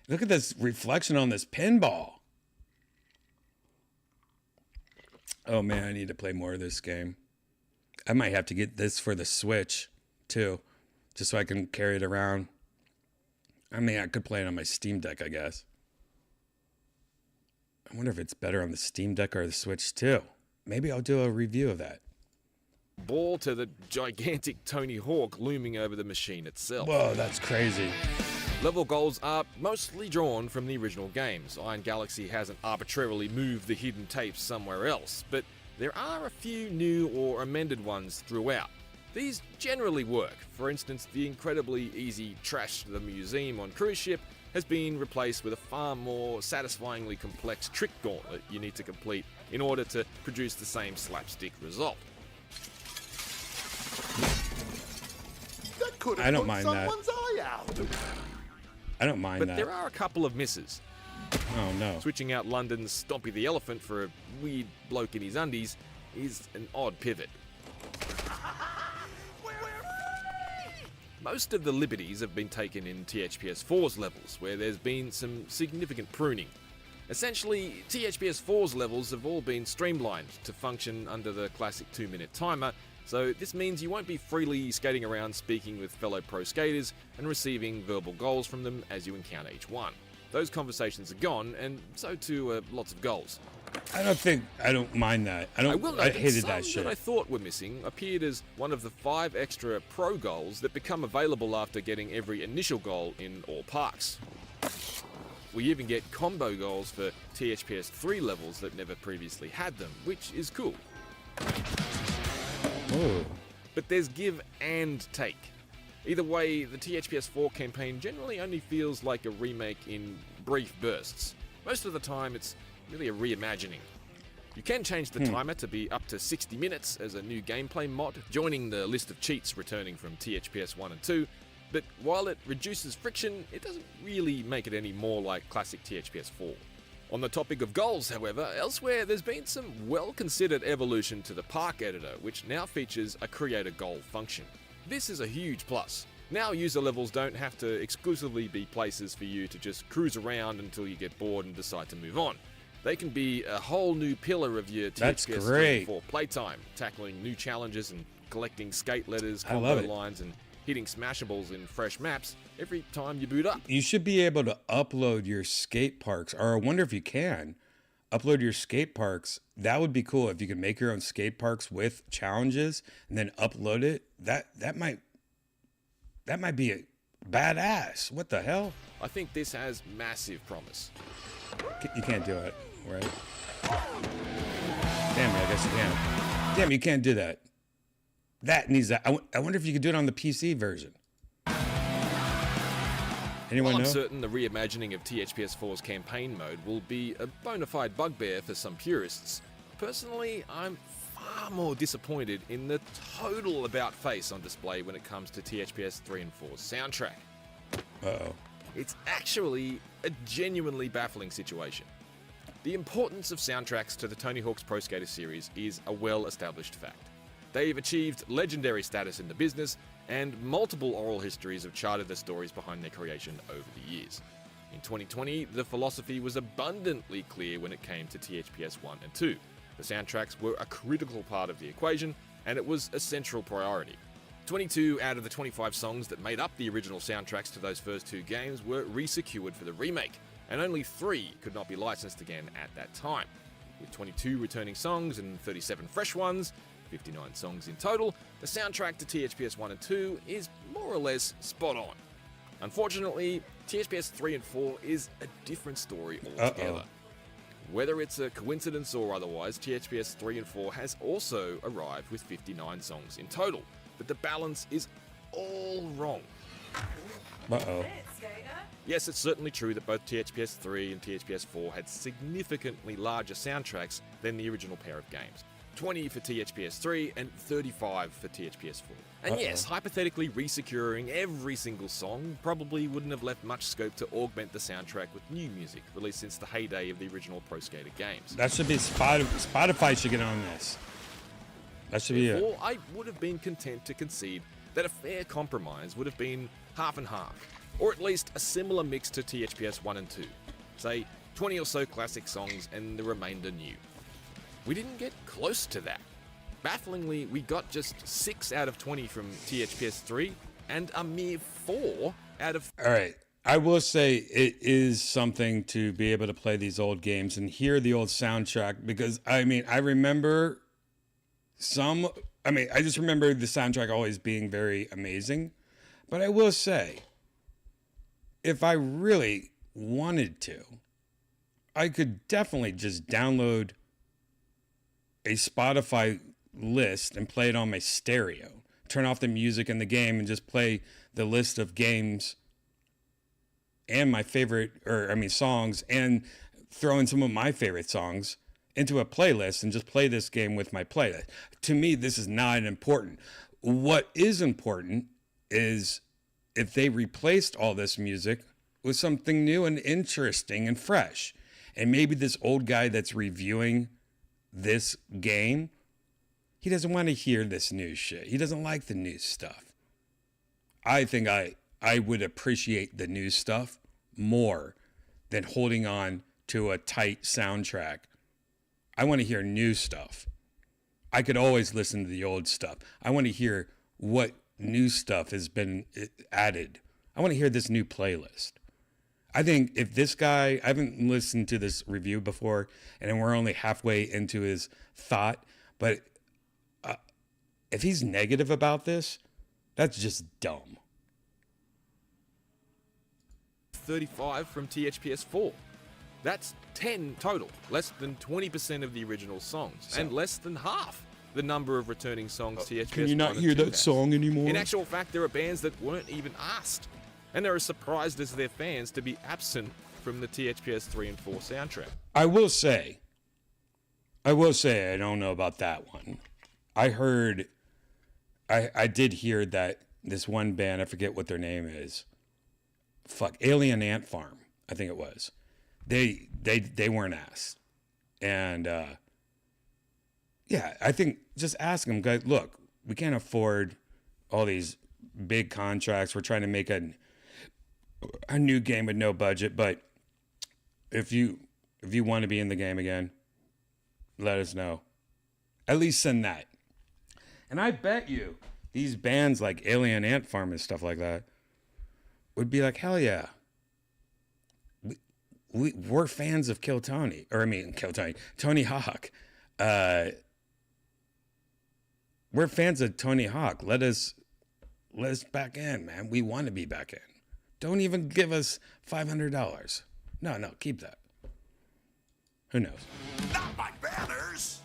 Look at this reflection on this pinball. Oh man, I need to play more of this game. I might have to get this for the Switch too, just so I can carry it around. I mean, I could play it on my Steam Deck, I guess. I wonder if it's better on the Steam Deck or the Switch too. Maybe I'll do a review of that. ball to the gigantic Tony Hawk looming over the machine itself. Whoa, that's crazy. Level goals are mostly drawn from the original games. Iron Galaxy hasn't arbitrarily moved the hidden tapes somewhere else, but there are a few new or amended ones throughout. These generally work. For instance, the incredibly easy Trash the Museum on cruise ship has been replaced with a far more satisfyingly complex trick gauntlet you need to complete in order to produce the same slapstick result. I don't mind that. I don't mind But that. there are a couple of misses. Oh, no. Switching out London's Stompy the Elephant for a weird bloke in his undies is an odd pivot. Most of the liberties have been taken in THPS 4's levels, where there's been some significant pruning. Essentially, THPS 4's levels have all been streamlined to function under the classic 2-minute timer, so this means you won't be freely skating around speaking with fellow pro skaters and receiving verbal goals from them as you encounter each one. Those conversations are gone, and so too are lots of goals. I don't mind that. I hated that shit. That I thought were missing appeared as one of the 5 extra pro goals that become available after getting every initial goal in all parks. We even get combo goals for THPS 3 levels that never previously had them, which is cool. Ooh. But there's give and take. Either way, the THPS 4 campaign generally only feels like a remake in brief bursts. Most of the time, it's really a reimagining. You can change the timer to be up to 60 minutes as a new gameplay mod, joining the list of cheats returning from THPS 1 and 2, but while it reduces friction, it doesn't really make it any more like classic THPS 4. On the topic of goals, however, elsewhere there's been some well-considered evolution to the park editor, which now features a create a goal function. This is a huge plus. Now user levels don't have to exclusively be places for you to just cruise around until you get bored and decide to move on. They can be a whole new pillar of your THPS 3 and 4 playtime, tackling new challenges and collecting skate letters, combo lines, and hitting smashables in fresh maps every time you boot up. You should be able to upload your skate parks, or I wonder if you can upload your skate parks. That would be cool if you could make your own skate parks with challenges and then upload it. That might be a badass. What the hell? I think this has massive promise. You can't do it, right? Damn it, I guess you can. Damn, you can't do that. That needs that. I wonder if you could do it on the PC version. Anyone While know? I'm certain the reimagining of THPS 4's campaign mode will be a bona fide bugbear for some purists, personally, I'm far more disappointed in the total about-face on display when it comes to THPS 3 and 4's soundtrack. Uh-oh. It's actually a genuinely baffling situation. The importance of soundtracks to the Tony Hawk's Pro Skater series is a well-established fact. They've achieved legendary status in the business, and multiple oral histories have charted the stories behind their creation over the years. In 2020, the philosophy was abundantly clear when it came to THPS 1 and 2. The soundtracks were a critical part of the equation, and it was a central priority. 22 out of the 25 songs that made up the original soundtracks to those first 2 games were resecured for the remake, and only 3 could not be licensed again at that time. With 22 returning songs and 37 fresh ones, 59 songs in total, the soundtrack to THPS 1 and 2 is more or less spot on. Unfortunately, THPS 3 and 4 is a different story altogether. Whether it's a coincidence or otherwise, THPS 3 and 4 has also arrived with 59 songs in total, but the balance is all wrong. Uh-oh. Yes, it's certainly true that both THPS 3 and THPS 4 had significantly larger soundtracks than the original pair of games. 20 for THPS 3 and 35 for THPS 4. And yes, hypothetically resecuring every single song probably wouldn't have left much scope to augment the soundtrack with new music released since the heyday of the original Pro Skater games. That should be Spotify should get on this. That should be it. Therefore, I would have been content to concede that a fair compromise would have been half and half, or at least a similar mix to THPS 1 and 2. Say, 20 or so classic songs and the remainder new. We didn't get close to that. Bafflingly, we got just 6 out of 20 from THPS 3 and a mere 4 out of... All right. I will say it is something to be able to play these old games and hear the old soundtrack because, I remember I just remember the soundtrack always being very amazing. But I will say, if I really wanted to, I could definitely just download a Spotify list and play it on my stereo. Turn off the music in the game and just play the list of games and my favorite, songs, and throw in some of my favorite songs into a playlist and just play this game with my playlist. To me, this is not important. What is important is if they replaced all this music with something new and interesting and fresh. And maybe this old guy that's reviewing this game, he doesn't want to hear this new shit. He doesn't like the new stuff. I think I would appreciate the new stuff more than holding on to a tight soundtrack. I want to hear new stuff. I could always listen to the old stuff. I want to hear what new stuff has been added. I want to hear this new playlist. I think if this guy, I haven't listened to this review before, and we're only halfway into his thought, but if he's negative about this, that's just dumb. 35 from THPS 4. That's 10 total, less than 20% of the original songs, and less than half the number of returning songs THPS. Can you not 1 and hear 2 that has. song anymore? In actual fact, there are bands that weren't even asked, and they're as surprised as their fans to be absent from the THPS 3 and 4 soundtrack. I will say, I don't know about that one. I did hear that this one band, I forget what their name is. Alien Ant Farm, I think it was. They weren't asked. And yeah, I think just ask them, guys, look, we can't afford all these big contracts. We're trying to make a new game with no budget, but if you want to be in the game again, let us know. At least send that. And I bet you these bands like Alien Ant Farm and stuff like that would be like, hell yeah. We're fans of Tony Hawk. We're fans of Tony Hawk. Let us back in, man. We want to be back in. Don't even give us $500. No, keep that. Who knows? Not my banners!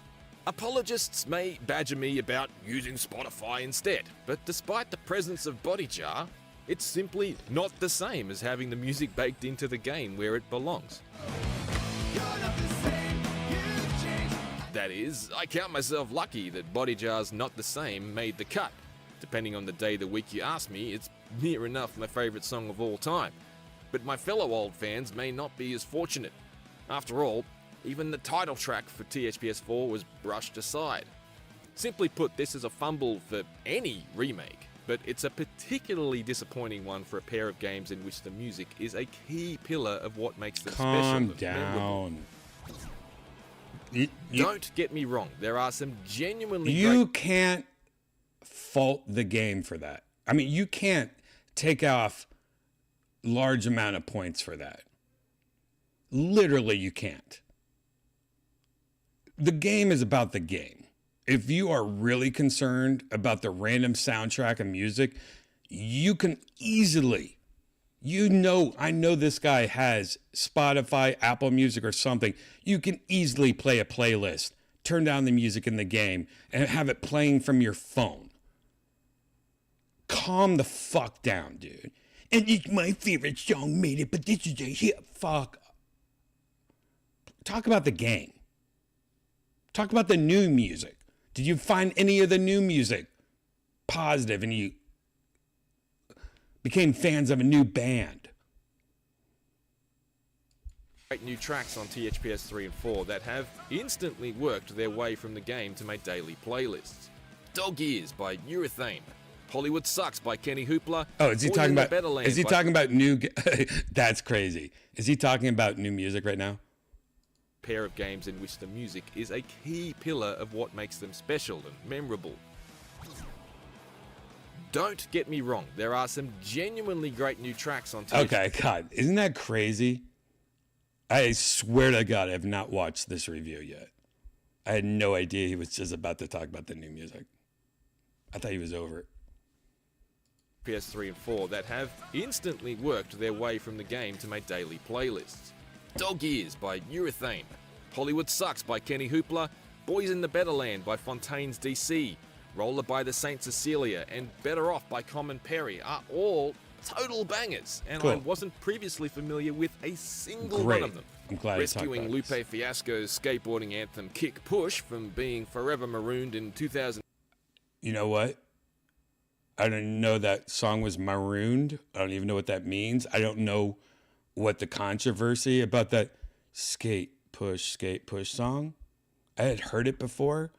Apologists may badger me about using Spotify instead, but despite the presence of Body Jar, it's simply not the same as having the music baked into the game where it belongs. That is, I count myself lucky that Body Jar's Not the Same made the cut. Depending on the day of the week you ask me, it's near enough my favourite song of all time. But my fellow old fans may not be as fortunate. After all, even the title track for THPS 4 was brushed aside. Simply put, this is a fumble for any remake, but it's a particularly disappointing one for a pair of games in which the music is a key pillar of what makes them Calm special and memorable. down. Don't get me wrong, there are some genuinely You great... can't fault the game for that. I mean, you can't take off large amount of points for that. Literally, you can't. The game is about the game. If you are really concerned about the random soundtrack and music, you can easily, I know this guy has Spotify, Apple Music, or something. You can easily play a playlist, turn down the music in the game, and have it playing from your phone. Calm the fuck down, dude. And it's my favorite song made it, but this is a hit. Fuck. Talk about the game. Talk about the new music. Did you find any of the new music positive and you became fans of a new band? Great new tracks on THPS 3 and 4 that have instantly worked their way from the game to my daily playlists. Dog Ears by Urethane. Hollywood Sucks by Kenny Hoopla. Oh, is he Boys talking in the about? Better Land Is he by- talking about new? That's crazy. Is he talking about new music right now? Pair of games in which the music is a key pillar of what makes them special and memorable. Don't get me wrong, there are some genuinely great new tracks on THPS. Okay, God, isn't that crazy? I swear to God, I have not watched this review yet. I had no idea he was just about to talk about the new music. I thought he was over it. PS3 and 4 that have instantly worked their way from the game to my daily playlists. Dog Ears by Urethane. Hollywood Sucks by Kenny Hoopla. Boys in the Better Land by Fontaine's DC. Roller by the St. Cecilia and Better Off by Common Perry are all total bangers, and Cool. I wasn't previously familiar with a single Great. one of them. I'm glad you talked Rescuing about Lupe this. Fiasco's skateboarding anthem Kick Push from being forever marooned in 2000. You know what? I didn't know that song was marooned. I don't even know what that means. I don't know what the controversy about that. skate push song. I had heard it before,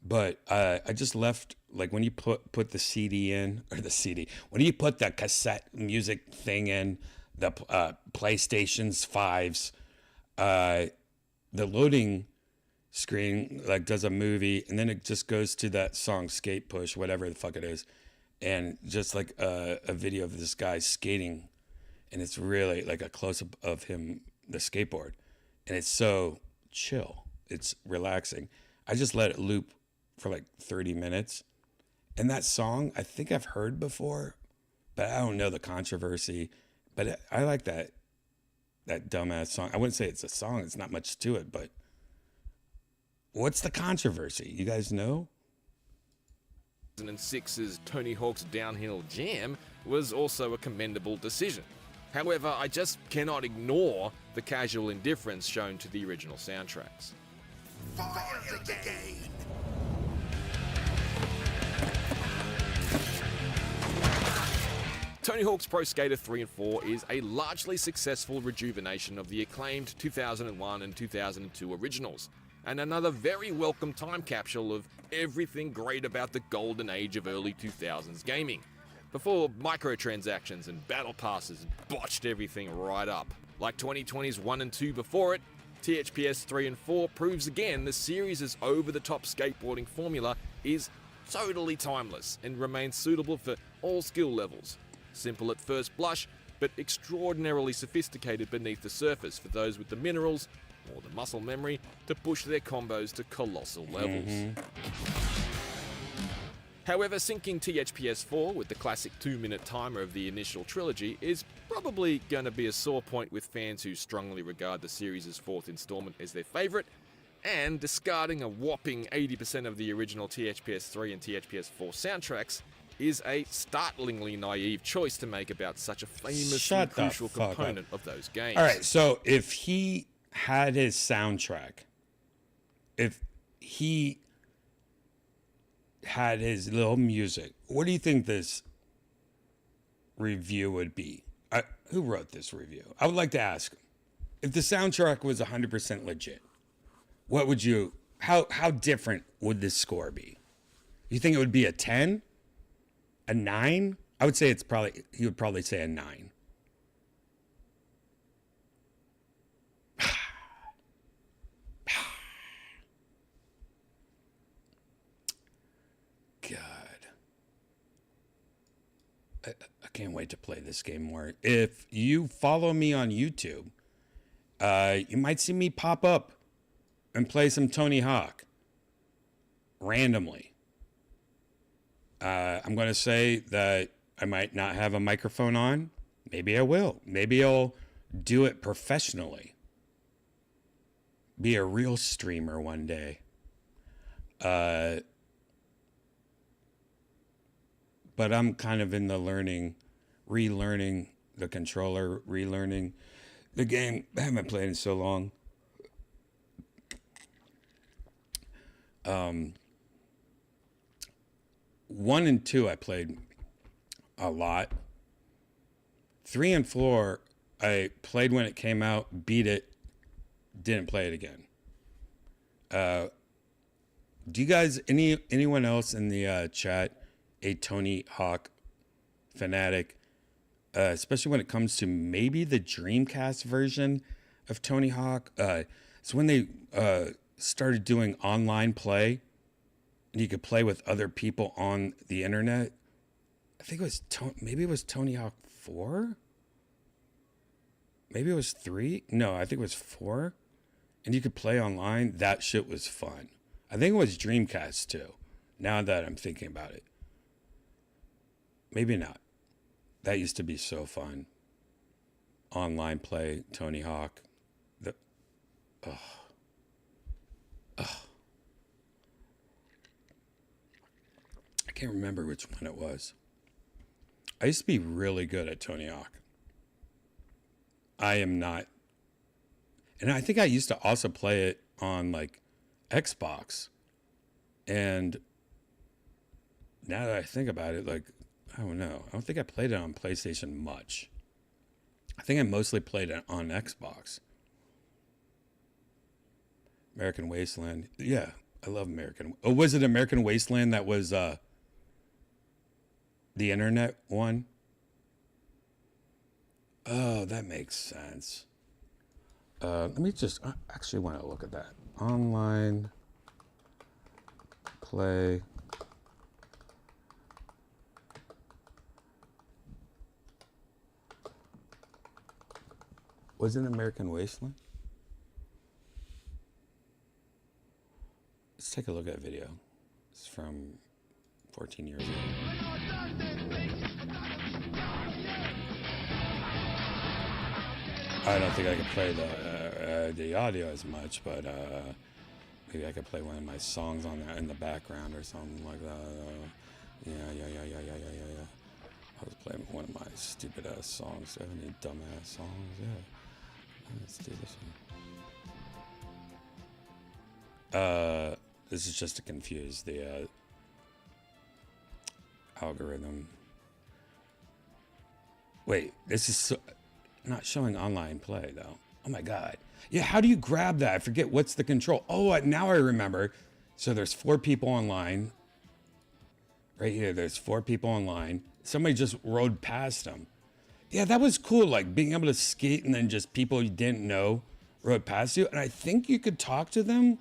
but I just left, like, when you put the CD in, or the CD, when you put the cassette music thing in, the PlayStation's 5s, the loading screen, like, does a movie, and then it just goes to that song Skate Push, whatever the fuck it is, and just like a video of this guy skating, and it's really like a close-up of him, the skateboard, and it's so chill, it's relaxing. I just let it loop for like 30 minutes, and that song I think I've heard before, but I don't know the controversy. But I like that dumbass song. I wouldn't say it's a song, it's not much to it, but what's the controversy? You guys know? 2006's Tony Hawk's Downhill Jam was also a commendable decision. However, I just cannot ignore the casual indifference shown to the original soundtracks. Tony Hawk's Pro Skater 3 and 4 is a largely successful rejuvenation of the acclaimed 2001 and 2002 originals, and another very welcome time capsule of everything great about the golden age of early 2000s gaming, before microtransactions and battle passes botched everything right up. Like 2020's 1 and 2 before it, THPS 3 and 4 proves again the series' over-the-top skateboarding formula is totally timeless and remains suitable for all skill levels. Simple at first blush, but extraordinarily sophisticated beneath the surface for those with the minerals or the muscle memory to push their combos to colossal levels. However, syncing THPS 4 with the classic 2-minute timer of the initial trilogy is probably going to be a sore point with fans who strongly regard the series' fourth installment as their favourite, and discarding a whopping 80% of the original THPS 3 and THPS 4 soundtracks is a startlingly naive choice to make about such a famous and crucial component of those games. All right, so if he had his soundtrack, if he had his little music, what do you think this review would be? Who wrote this review? I would like to ask him. If the soundtrack was 100% legit, what would you, how different would this score be? You think it would be a 10? A 9? I would say he would probably say a 9. God. I can't wait to play this game more. If you follow me on YouTube, you might see me pop up and play some Tony Hawk randomly. I'm going to say that I might not have a microphone on. Maybe I will. Maybe I'll do it professionally. Be a real streamer one day. But I'm kind of in the relearning the controller, relearning the game. I haven't played in so long. 1 and 2 I played a lot. 3 and 4 I played when it came out, beat it, didn't play it again. Do you guys, anyone else in the chat, a Tony Hawk fanatic, especially when it comes to maybe the Dreamcast version of Tony Hawk? So when they started doing online play, and you could play with other people on the internet. I think it was maybe it was Tony Hawk 4. Maybe it was 3. No, I think it was 4. And you could play online. That shit was fun. I think it was Dreamcast too. Now that I'm thinking about it, maybe not. That used to be so fun. Online play Tony Hawk. I can't remember which one it was. I used to be really good at Tony Hawk. I am not. And I think I used to also play it on like Xbox. And now that I think about it, like, I don't know. I don't think I played it on PlayStation much. I think I mostly played it on Xbox. American Wasteland. Yeah, I love American. Oh, was it American Wasteland that was the internet one? Oh, that makes sense. Let me just, I actually want to look at that. Online play. Was it American Wasteland? Let's take a look at a video. It's from 14 years ago. I don't think I could play the audio as much, but maybe I could play one of my songs on there in the background or something like that. Yeah. I was playing one of my stupid ass songs. Do I have any dumb ass songs? Yeah. Let's do this one. This is just to confuse the algorithm. Wait, this is not showing online play though. Oh my god. Yeah, how do you grab that? I forget what's the control. Oh, now I remember. So there's 4 people online. Right here, there's 4 people online. Somebody just rode past them. Yeah, that was cool. Like being able to skate and then just people you didn't know rode past you. And I think you could talk to them.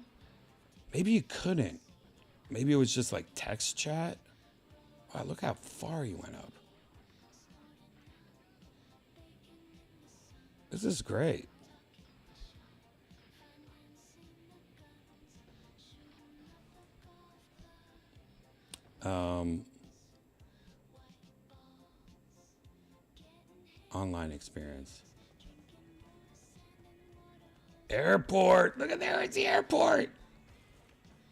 Maybe you couldn't. Maybe it was just like text chat. Wow, look how far you went up. This is great. Online experience. Airport. Look at there. It's the airport.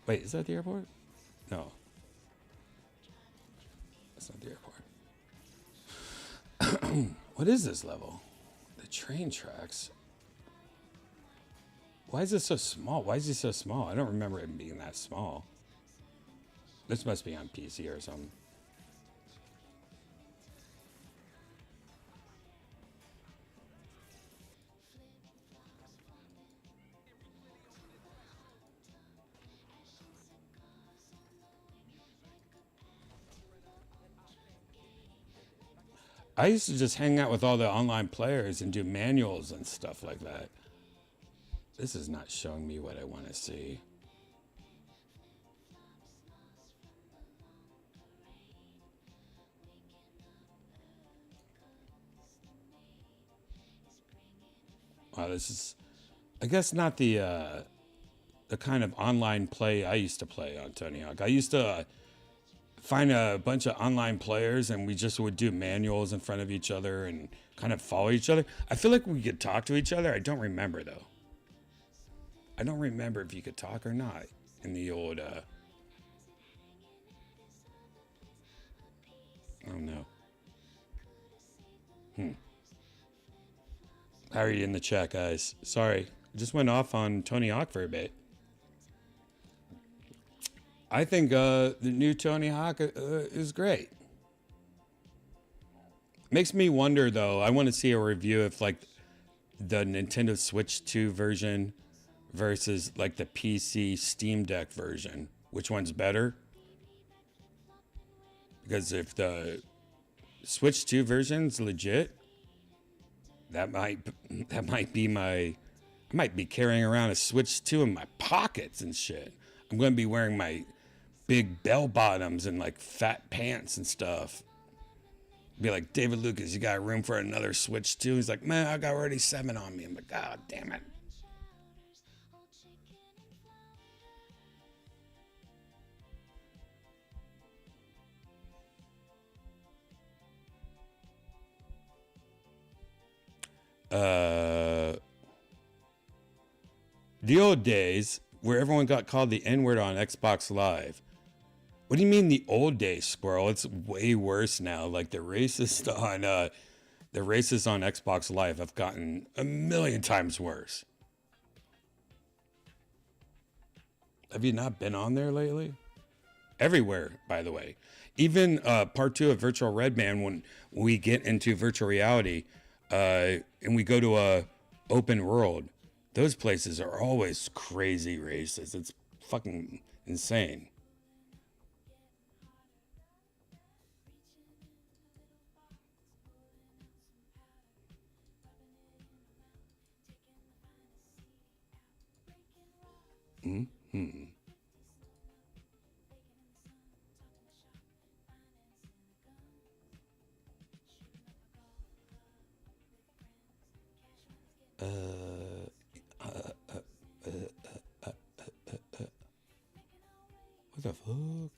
Wait, is that the airport? No. That's not the airport. What is this level? The train tracks. Why is this so small? Why is it so small? I don't remember it being that small. This must be on PC or something. I used to just hang out with all the online players and do manuals and stuff like that. This is not showing me what I want to see. Wow, this is, I guess, not the kind of online play I used to play on Tony Hawk. I used to find a bunch of online players and we just would do manuals in front of each other and kind of follow each other. I feel like we could talk to each other. I don't remember though. I don't remember if you could talk or not in the old, I don't know. How are you in the chat, guys? Sorry, just went off on Tony Hawk for a bit. I think the new Tony Hawk is great. Makes me wonder, though. I want to see a review of like the Nintendo Switch 2 version versus like the PC Steam Deck version. Which one's better? Because if the Switch 2 version's legit, that might be my. I might be carrying around a Switch 2 in my pockets and shit. I'm going to be wearing my big bell bottoms and like fat pants and stuff. Be like, David Lucas, you got room for another Switch 2? He's like, man, I got already 7 on me. I'm like, God damn it. The old days where everyone got called the N-word on Xbox Live. What do you mean the old days, Squirrel? It's way worse now. Like the racists on Xbox Live have gotten a million times worse. Have you not been on there lately? Everywhere, by the way. Even part 2 of Virtual Redban, when we get into virtual reality and we go to a open world, those places are always crazy racist. It's fucking insane. Mm-hmm. What the fuck?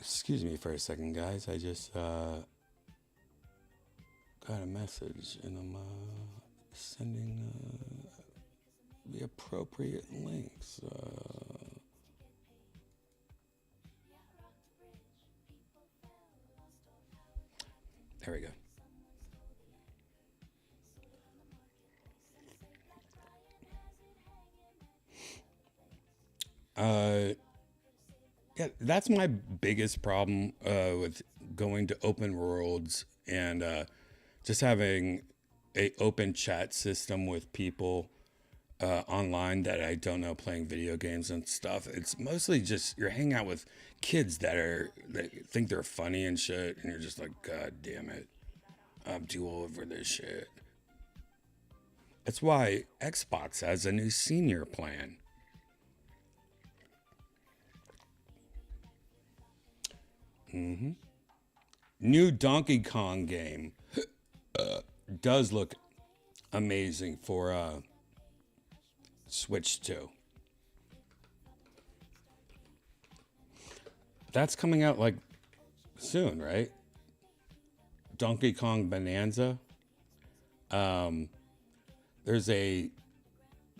Excuse me for a second, guys. I just got a message, and I'm sending the appropriate links. There we go. Yeah, that's my biggest problem with going to open worlds and just having a open chat system with people online that I don't know playing video games and stuff. It's mostly just you're hanging out with kids that think they're funny and shit, and you're just like, God damn it, I'm too old for this shit. That's why Xbox has a new senior plan. Mm-hmm. New Donkey Kong game does look amazing for Switch 2. That's coming out like soon, right? Donkey Kong Bonanza. There's a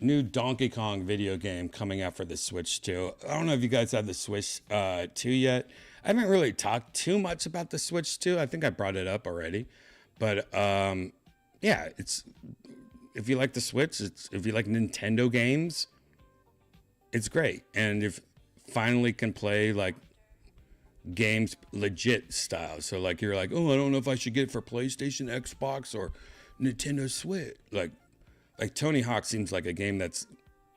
new Donkey Kong video game coming out for the Switch 2. I don't know if you guys have the Switch 2 yet. I haven't really talked too much about the Switch 2. I think I brought it up already. But yeah, it's if you like the Switch, if you like Nintendo games, it's great. And if finally can play like games legit style. So like you're like, oh, I don't know if I should get it for PlayStation, Xbox, or Nintendo Switch. Like Tony Hawk seems like a game that's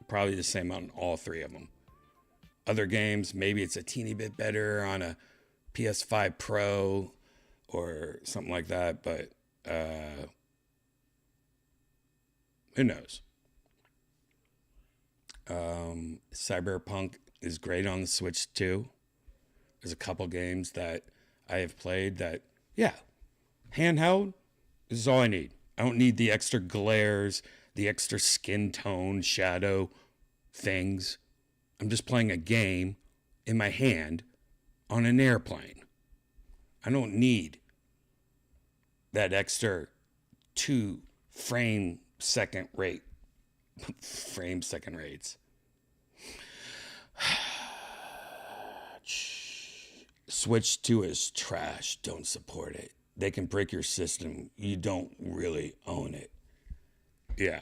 probably the same on all three of them. Other games, maybe it's a teeny bit better on a PS5 Pro or something like that, but who knows? Cyberpunk is great on the Switch too. There's a couple games that I have played that, yeah, handheld, this is all I need. I don't need the extra glares, the extra skin tone, shadow things. I'm just playing a game in my hand on an airplane. I don't need that extra 2 frame second rates. Switch 2 is trash. Don't support it. They can break your system. You don't really own it. Yeah.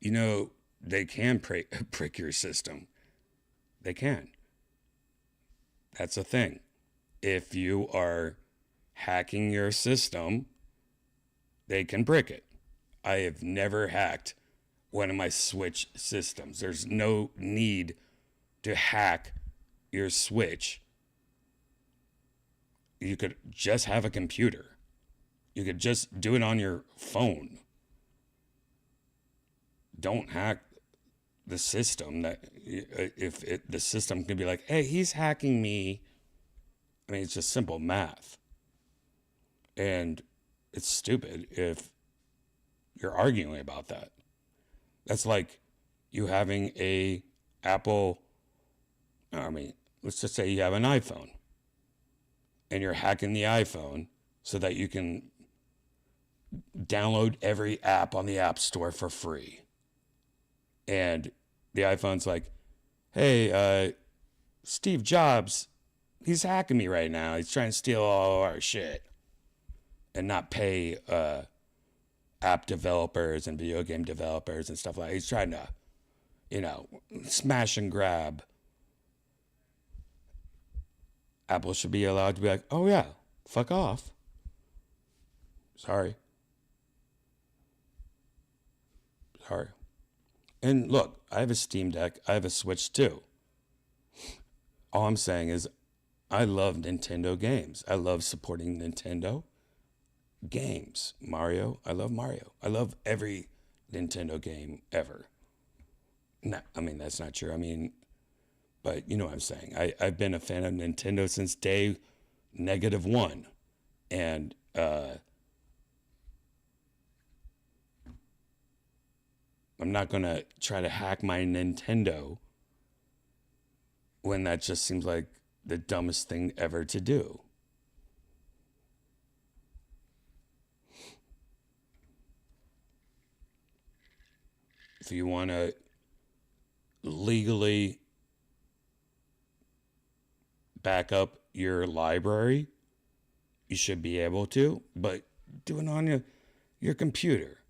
You know, they can break your system. They can. That's a thing. If you are hacking your system, they can brick it. I have never hacked one of my Switch systems. There's no need to hack your Switch. You could just have a computer. You could just do it on your phone. Don't hack the system. That the system could be like, hey, he's hacking me. I mean, it's just simple math. And it's stupid if you're arguing about that. That's like you having a Apple, I mean, let's just say you have an iPhone and you're hacking the iPhone so that you can download every app on the App Store for free. And the iPhone's like, hey, Steve Jobs, he's hacking me right now. He's trying to steal all our shit and not pay app developers and video game developers and stuff like that. He's trying to, smash and grab. Apple should be allowed to be like, oh yeah, fuck off. Sorry. And look, I have a Steam Deck. I have a Switch too. All I'm saying is I love Nintendo games. I love supporting Nintendo games. Mario, I love Mario. I love every Nintendo game ever. No, I mean, that's not true. I mean, but you know what I'm saying. I've been a fan of Nintendo since day -1. And I'm not going to try to hack my Nintendo when that just seems like the dumbest thing ever to do. If you want to legally back up your library, you should be able to, but do it on your computer.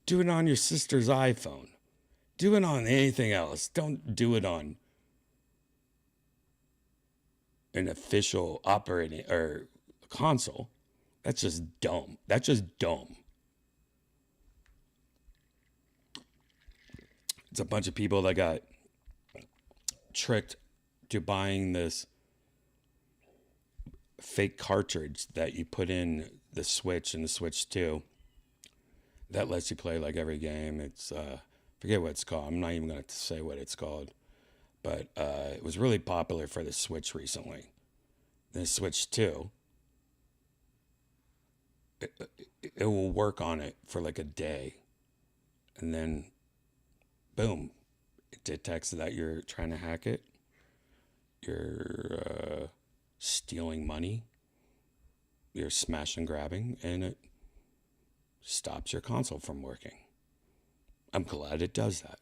Do it on your sister's iPhone. Do it on anything else. Don't do it on an official operating or console. That's just dumb. That's just dumb. It's a bunch of people that got tricked to buying this fake cartridge that you put in the Switch and the Switch 2 that lets you play like every game. It's forget what it's called. I'm not even going to say what it's called, but it was really popular for the Switch recently. The Switch 2, it will work on it for like a day, and then boom, it detects that you're trying to hack it. You're stealing money. You're smash and grabbing, and it stops your console from working. I'm glad it does that,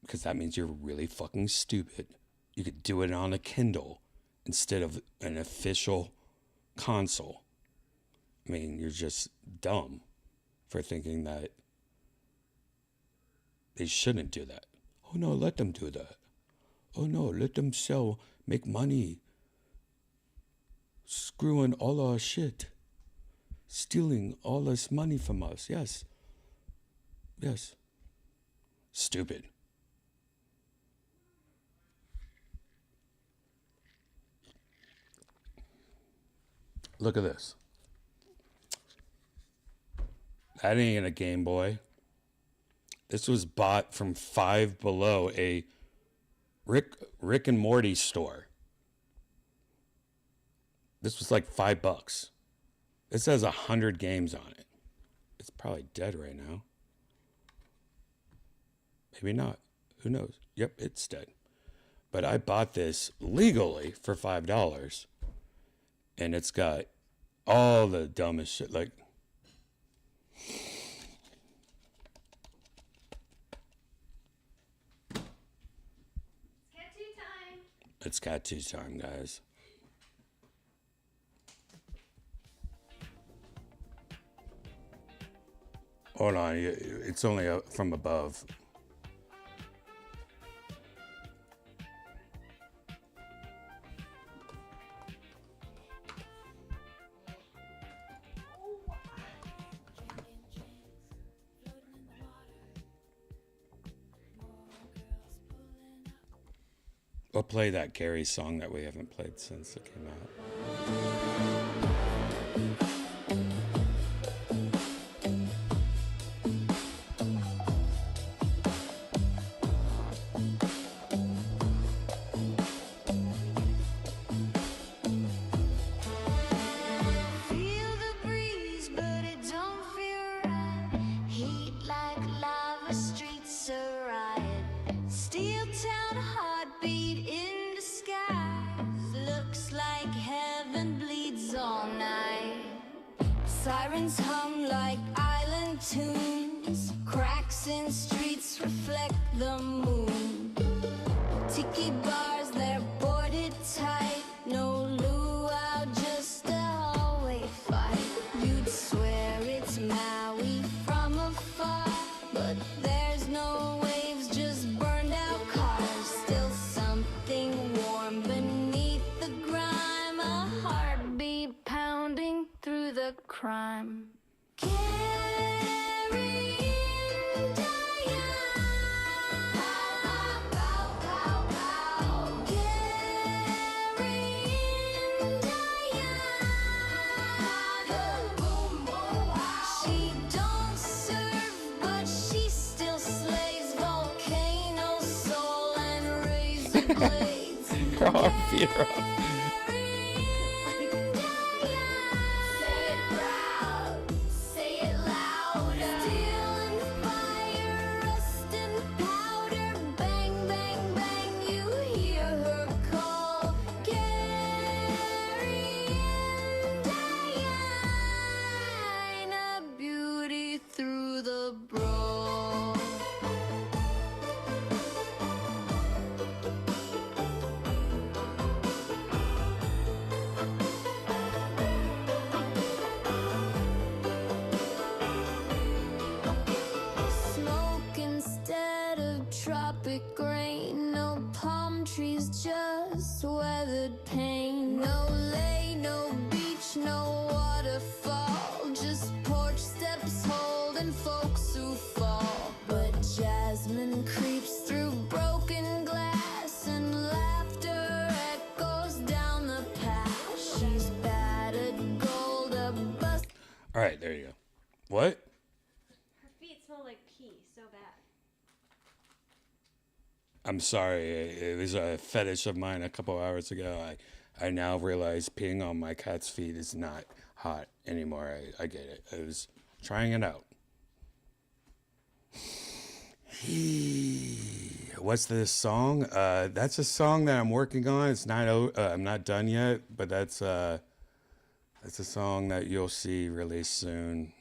because that means you're really fucking stupid. You could do it on a Kindle instead of an official console. I mean, you're just dumb for thinking that they shouldn't do that. Oh no, let them do that. Oh no, let them make money, screwing all our shit, stealing all this money from us. Yes. Stupid. Look at this. That ain't a Game Boy. This was bought from Five Below, a Rick and Morty store. This was like $5. This has 100 games on it. It's probably dead right now. Maybe not. Who knows? Yep, it's dead. But I bought this legally for $5. And it's got all the dumbest shit. Like, it's cat two time, guys. Hold on, it's only from above. We'll play that Gary song that we haven't played since it came out. Feel the breeze, but it don't feel right. Heat like lava, streets are riot. Steel town heartbeat in the sky. Looks like heaven bleeds all night. Sirens hum like island tunes. Cracks in streets reflect the moon. Tiki bars, they're boarded tight. No luau, just a hallway fight. You'd swear it's Maui from afar, but there's no waves, just burned out cars. Still something warm beneath the grime, a heartbeat pounding through the crime. Carrying Diane. Carrying Diane. She don't serve, but she still slays. Volcano soul and razor blades. Our feet are up. Say it proud, say it louder. Steel and fire, rust and powder. Bang, bang, bang, you hear her call. Carrying Diane, a beauty through the brawl. Smoke instead of tropic rain. No palm trees, just weathered pain. No lay, no beach, no waterfall. Just porch steps holding folks who fall. But Jasmine creeps through broken glass, and laughter echoes down the path. She's battered gold, a bus. All right, there you go. What? Her feet smell like pee so bad. I'm sorry. It was a fetish of mine a couple hours ago. I now realize peeing on my cat's feet is not hot anymore. I get it. I was trying it out. What's this song? That's a song that I'm working on. It's not. I'm not done yet, but that's a song that you'll see released soon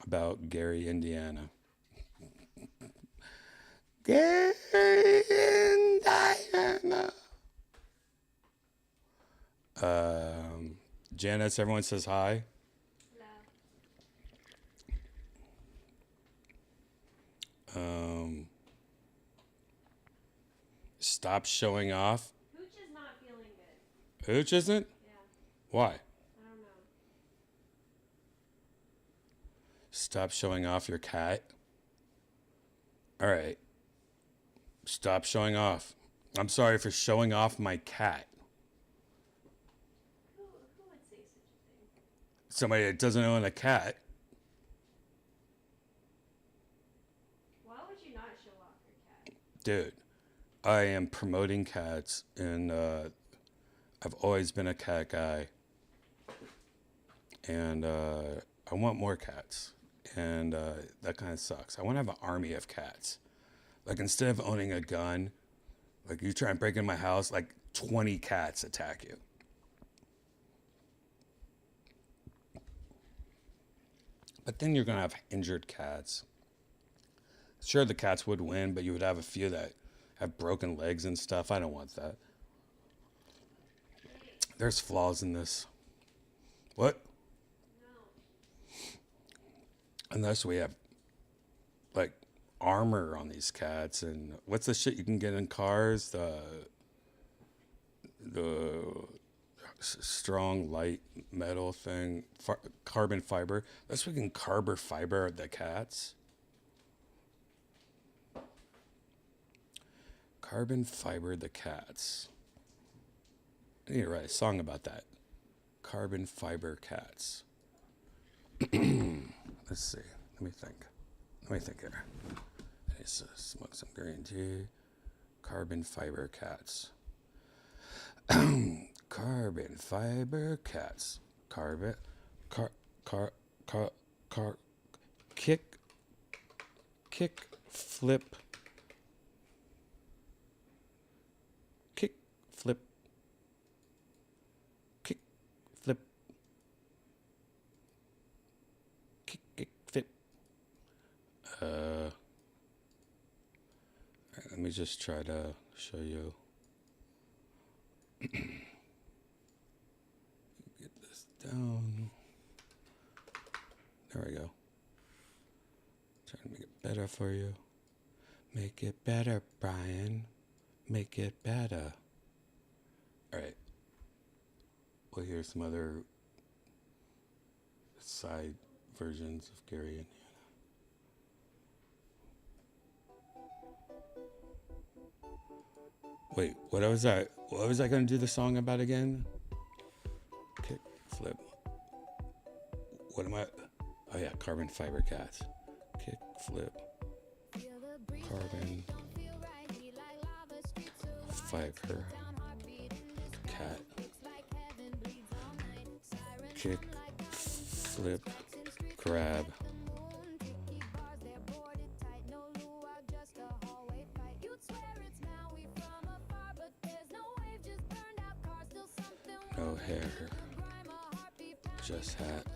about Gary, Indiana. Gary, Indiana. Janice, everyone says hi. Stop showing off. Hooch is not feeling good. Hooch isn't? Yeah, Why? I don't know. Stop showing off your cat. All right. Stop showing off. I'm sorry for showing off my cat. Who would say such a thing? Somebody that doesn't own a cat. Why would you not show off your cat? Dude, I am promoting cats, and I've always been a cat guy. And I want more cats. And that kind of sucks. I want to have an army of cats. Like, instead of owning a gun, like, you try and break in my house, like, 20 cats attack you. But then you're going to have injured cats. Sure, the cats would win, but you would have a few that have broken legs and stuff. I don't want that. There's flaws in this. What? Unless we have, like, armor on these cats, and what's the shit you can get in cars? The strong light metal thing, carbon fiber. Unless we can carbon fiber the cats. Carbon fiber the cats. I need to write a song about that. Carbon fiber cats. Let's see. Let me think here. I need to smoke some green tea. Carbon fiber cats. Carbon fiber cats. Kick, flip. Kick, flip. Kick, flip. Kick, flip. me just try to show you. Get this down. There we go. Trying to make it better for you. Make it better, Brian. Make it better. All right. We'll hear some other side versions of Gary and Hannah. Wait, what was I going to do the song about again? Kick, flip. What am I? Oh yeah, carbon fiber cats. Kick, flip. Carbon fiber cat. Kick, flip, grab. No hair, just hat.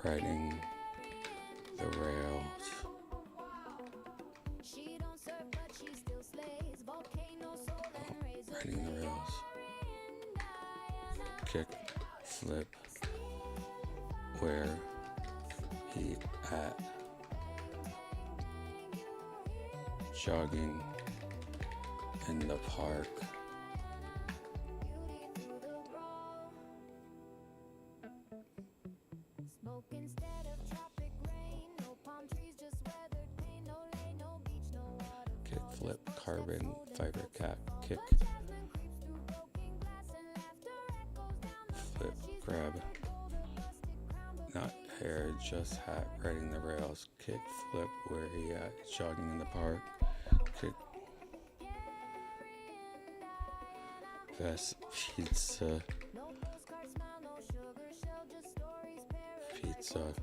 Riding the rails. Riding the rails. Kick, flip. Where he at? Jogging in the park. Kick, flip, carbon, fiber cat, kick. Flip, grab. Not hair, just hat, riding the rails. Kick, flip, where he at? Jogging in the park. Kick. Vest, pizza. Pizza.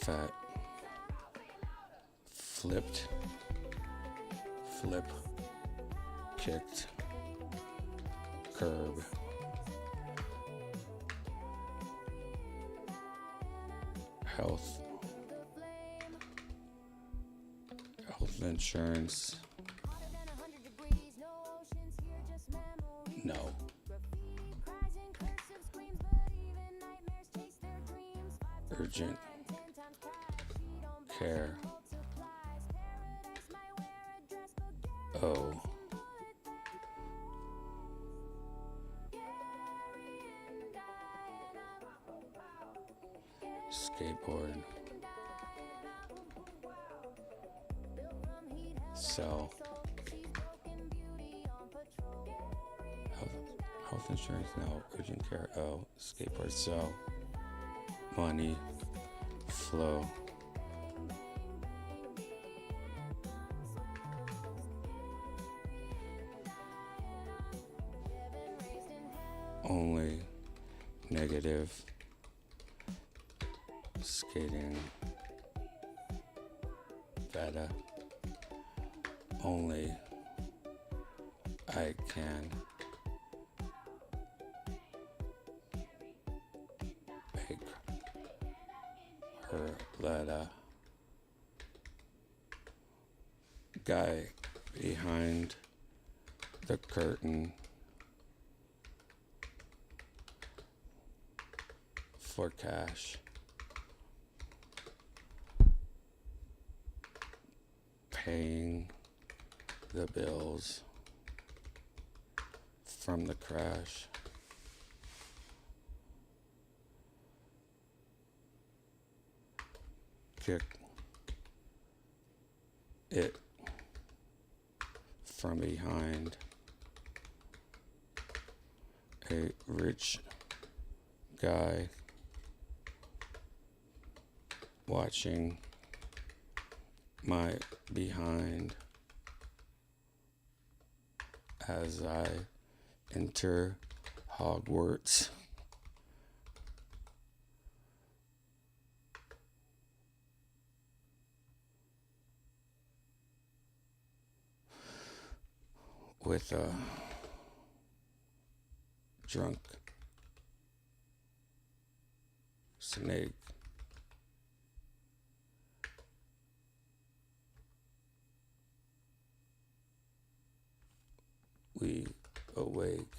Fat. Flipped. Flip. Kicked. Curb. Health. Health insurance. No. Urgent care. Oh. Skateboard. Sell. Health insurance, no. Urgent care, oh. Skateboard, sell. Money, flow. Only negative. Skating. Better. Only I can make her letter. Guy behind the curtain for cash. Paying the bills from the crash. Kick it from behind. A rich guy watching my behind as I enter Hogwarts. With a drunk snake we awake,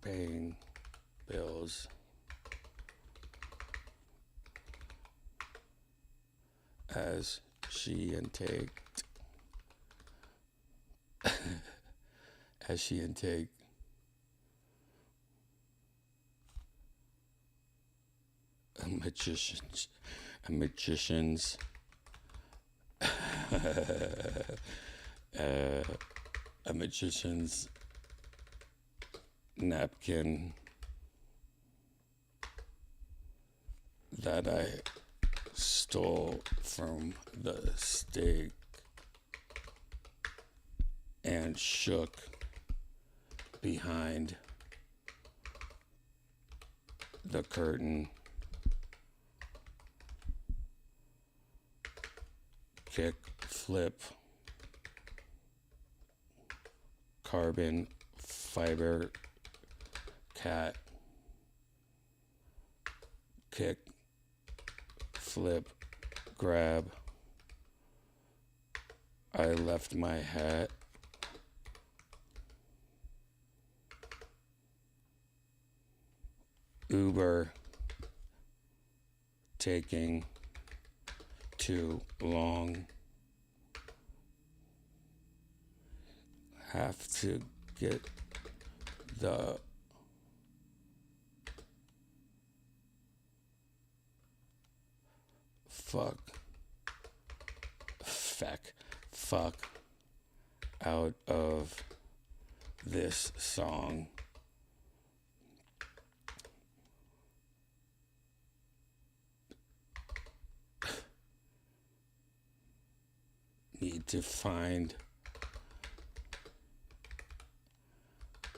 paying bills, as she intake, as she intake, a magician's a magician's napkin that I stole from the stake and shook behind the curtain. Kick, flip, carbon fiber cat, kick, flip, grab. I left my hat. Uber taking too long. Have to get the fuck out of this song. Need to find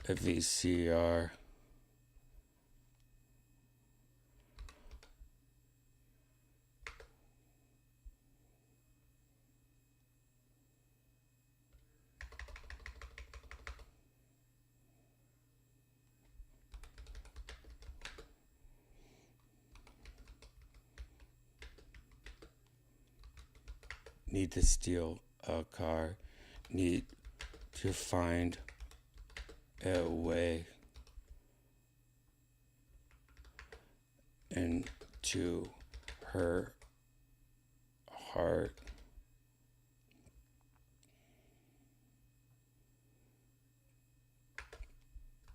a VCR. Need to steal a car. Need to find a way into her heart.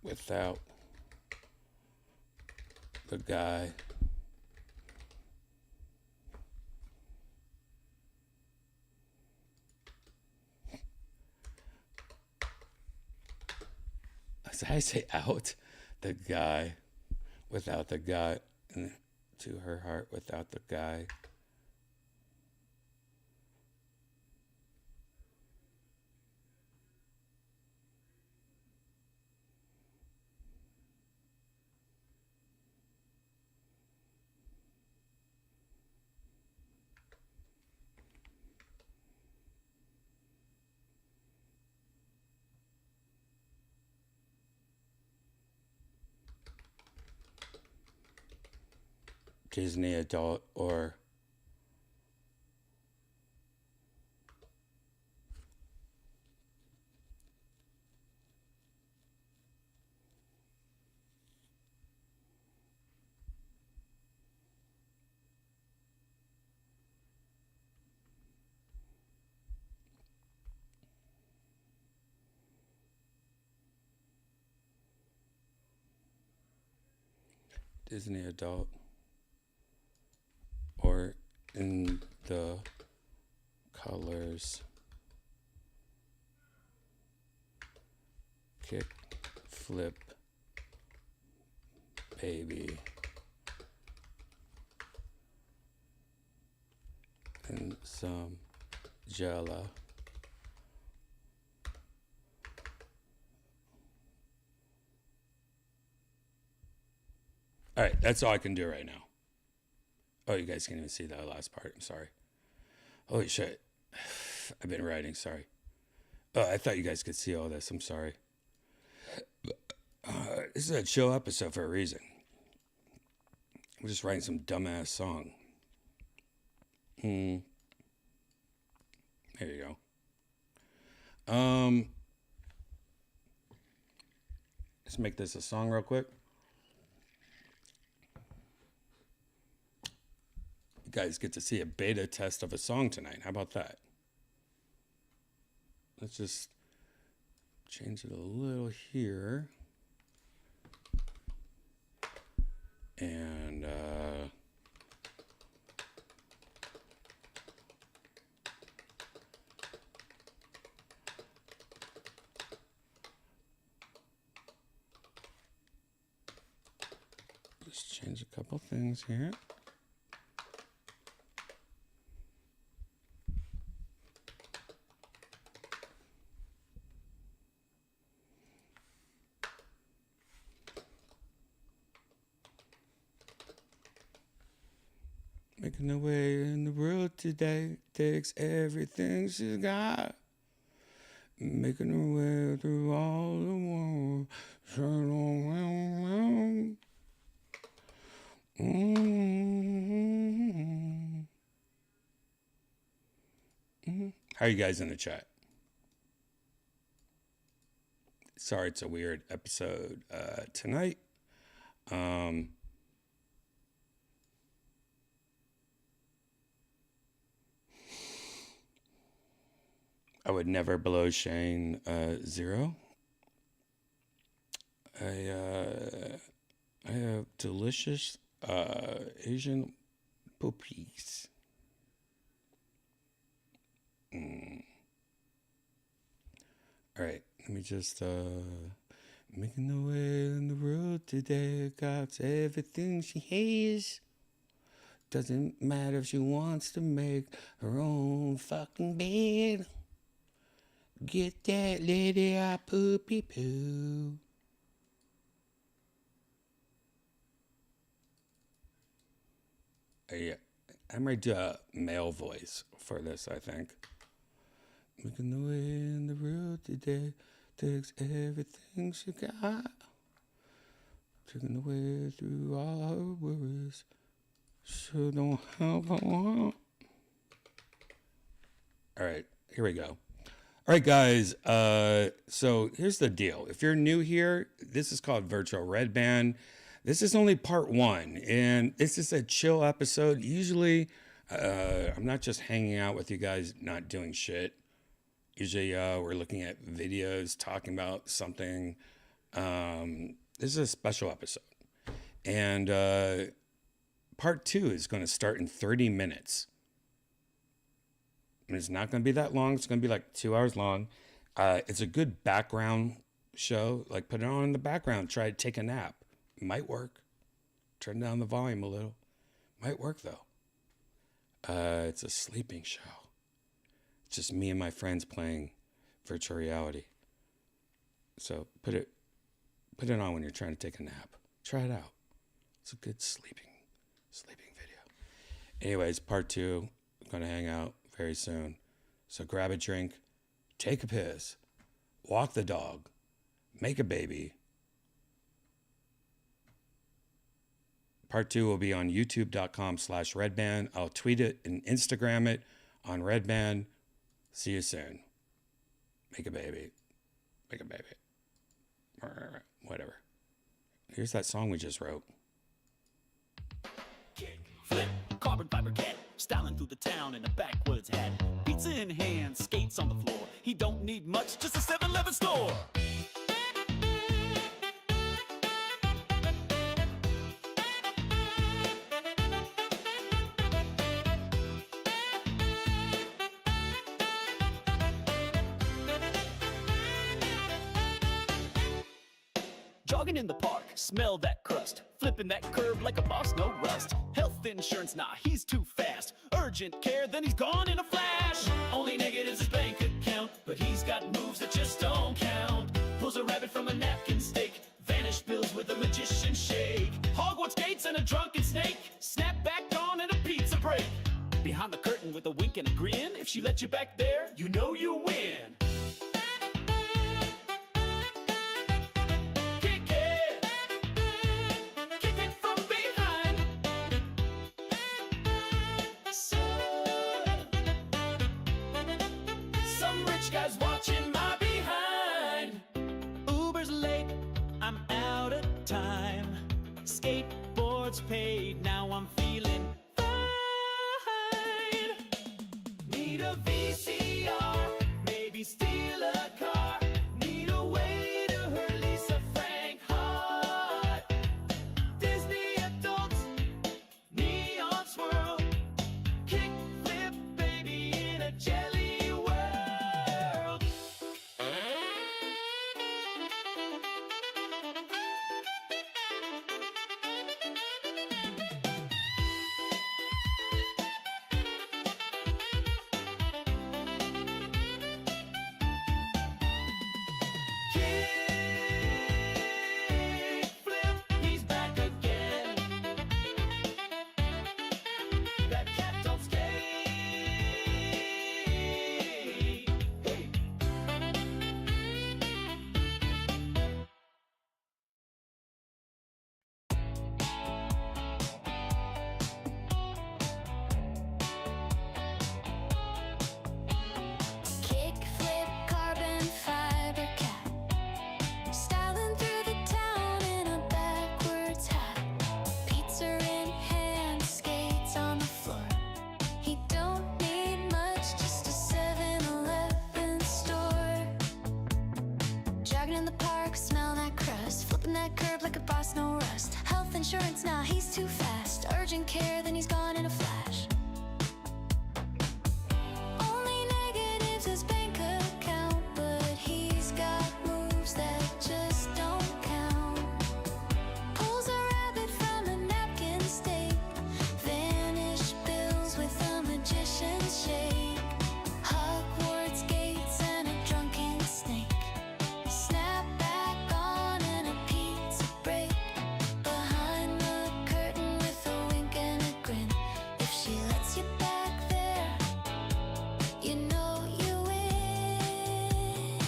Without the guy. Did I say out the guy? Without the guy, and to her heart without the guy. Disney adult or Disney adult or in the colors kick, flip, baby, and some Jella. All right, that's all I can do right now. Oh, you guys can't even see that last part. I'm sorry. Holy shit. I've been writing, sorry. Oh, I thought you guys could see all this. I'm sorry. This is a chill episode for a reason. I'm just writing some dumbass song. There you go. Let's make this a song real quick. You guys get to see a beta test of a song tonight. How about that? Let's just change it a little here. And just change a couple things here. Making her way in the world today takes everything she's got. Making her way through all the world. How are you guys in the chat? Sorry, it's a weird episode tonight. I would never blow Shane 0. I have delicious Asian puppies. All right, let me just making the way in the world today. Got everything she has. Doesn't matter if she wants to make her own fucking bed. Get that lady a poopy poo. Yeah, I'm ready to do a male voice for this, I think. Making the way in the world today takes everything she got. Taking the way through all her worries. So don't help her want. All right, here we go. All right, guys. So here's the deal. If you're new here, this is called Virtual Redban. This is only part 1, and this is a chill episode. Usually, I'm not just hanging out with you guys, not doing shit. Usually, we're looking at videos, talking about something. This is a special episode. And part 2 is going to start in 30 minutes. And it's not going to be that long. It's going to be like 2 hours long. It's a good background show. Like, put it on in the background. Try to take a nap. It might work. Turn down the volume a little. Might work, though. It's a sleeping show. It's just me and my friends playing virtual reality. So put it on when you're trying to take a nap. Try it out. It's a good sleeping video. Anyways, part 2. I'm going to hang out very soon. So grab a drink, take a piss, walk the dog, make a baby. Part 2 will be on youtube.com/Redban. I'll tweet it and Instagram it on Redban. See you soon. Make a baby. Make a baby. Whatever. Here's that song we just wrote. Kick, flip, carbon fiber cat, styling through the town in a backwoods hat. Pizza in hand, skates on the floor. He don't need much, just a 7-Eleven store. Jogging in the park, smell that crust. Flipping that curb like a boss, no rust. Health insurance, nah, he's too fast. Urgent care, then he's gone in a flash. Only negatives his bank account, but he's got moves that just don't count. Pulls a rabbit from a napkin steak. Vanished bills with a magician shake. Hogwarts gates and a drunken snake. Snap back on and a pizza break. Behind the curtain with a wink and a grin. If she let you back there, you know you win. Some rich guy's watching my what's paid. Now I'm feeling fine. Need a VCR, maybe steal a car. Need a way to her Lisa Frank heart. Disney adults, neon swirl. Kick flip baby in a jelly world. Kickflip, he's back again. That cat don't skate. Hey. Kick, flip, carbon fiber cat. Styling through the town in a backwards hat. Pizza in hand, skates on the floor. He don't need much, just a 7-Eleven store. Jogging in the park, smell that crust. Flipping that curb like a boss, no rust. Health insurance, nah, he's too fast. Urgent care, then he's gone in a flash. Only negatives his bank account, but he's got moves that just don't count. Pulls a rabbit from a napkin steak. Vanish bills with a magician's shake. Hogwarts gates and a drunken snake. Snap back on and a pizza break. Behind the curtain with a wink and a grin. If she lets you back there, you know you win.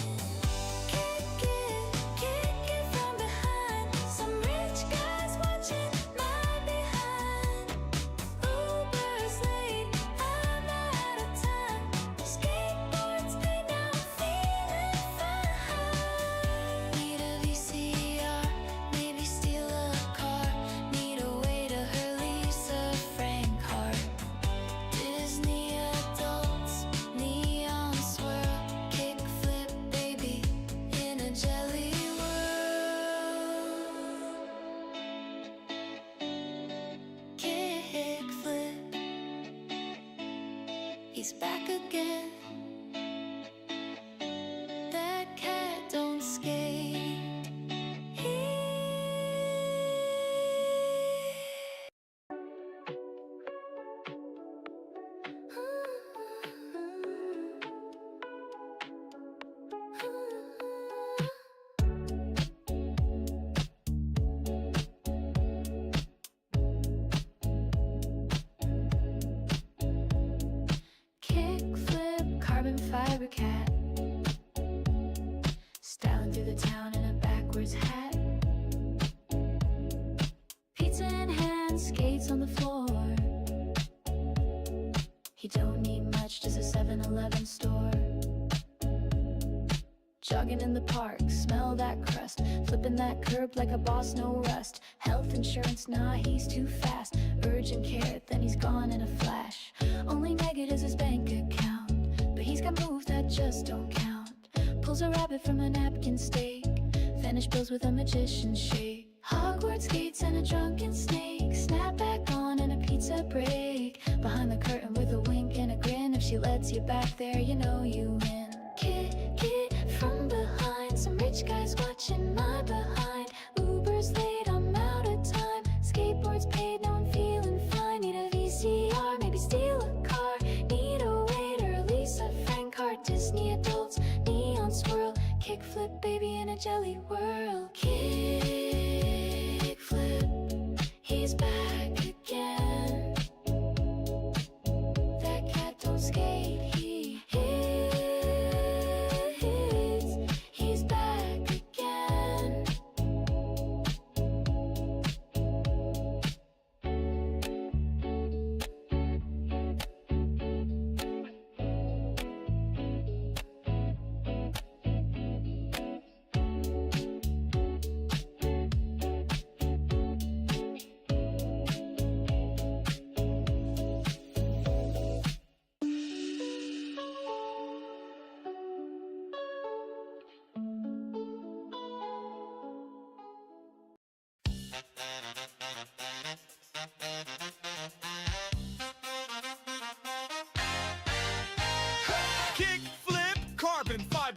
Kick it from behind. Some rich guys watching my behind. Uber's late, I'm out of time. Skateboards paid, now I'm feeling fine. Need a VCR, maybe steal a car. Need a way to her Lisa Frank heart. Disney adults, neon swirl. Kick flip baby in a jelly world. Kick flip, he's back again. That cat don't skate. Kick flip, carbon fiber cat. Styling through the town in a backwards hat. Pizza in hand, skates on the floor. He don't need much, just a 7-Eleven store. Jogging in the park, smell that crust. Flipping that curb like a boss, no rust. Health insurance, nah, he's too fast. Urgent care, then he's gone in a flash. Only negatives his bank account, but he's got moves that just don't count. Pulls a rabbit from a napkin steak. Vanish bills with a magician's shake. Hogwarts gates and a drunken snake. Snap back on and a pizza break. Behind the curtain with a wink and a grin. If she lets you back there, you know you win. Kick it from behind. Some rich guys watching my behind. Uber's late, I'm out of time. Skateboards paid, now I'm feeling fine. Need a VCR, maybe steal a car. Need a waiter, Lisa Frank heart. Disney adults, neon swirl. Kick flip baby in a jelly world. Kick flip, he's back again. That cat don't skate, he hits. He's back again.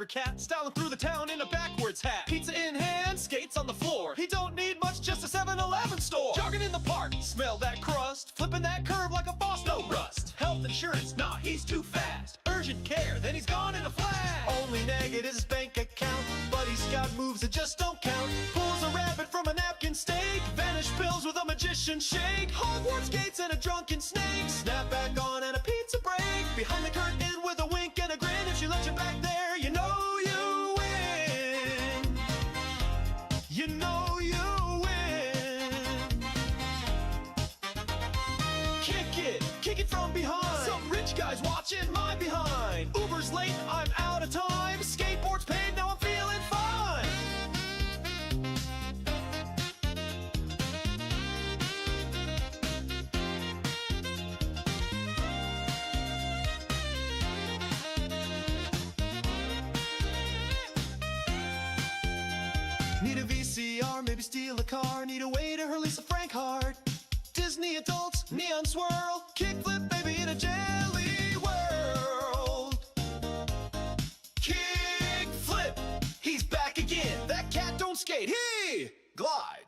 cat, styling through the town in a backwards hat. Pizza in hand, skates on the floor. He don't need much, just a 7-Eleven store. Jogging in the park, smell that crust. Flipping that curb like a boss, no rust. Health insurance, nah, he's too fast. Urgent care, then he's gone in a flash. Only negative is his bank account, but he's got moves that just don't count. Pulls a rabbit from a napkin steak. Vanish pills with a magician shake. Hogwarts gates and a drunken snake. Snap back on and a pizza break. Behind the curtain with a wink and a grin. If she lets you back there, you know you win. You know you win. Kick it from behind. Some rich guy's watching my behind. Uber's late, I'm out of time. Skateboard's paid, now I'm feeling fine. Need a VCR, maybe steal a car. Need a way to her Lisa Frank hard. Disney adults, neon swirl. Kickflip, baby, in a jelly world. Kickflip, he's back again. That cat don't skate, he glides.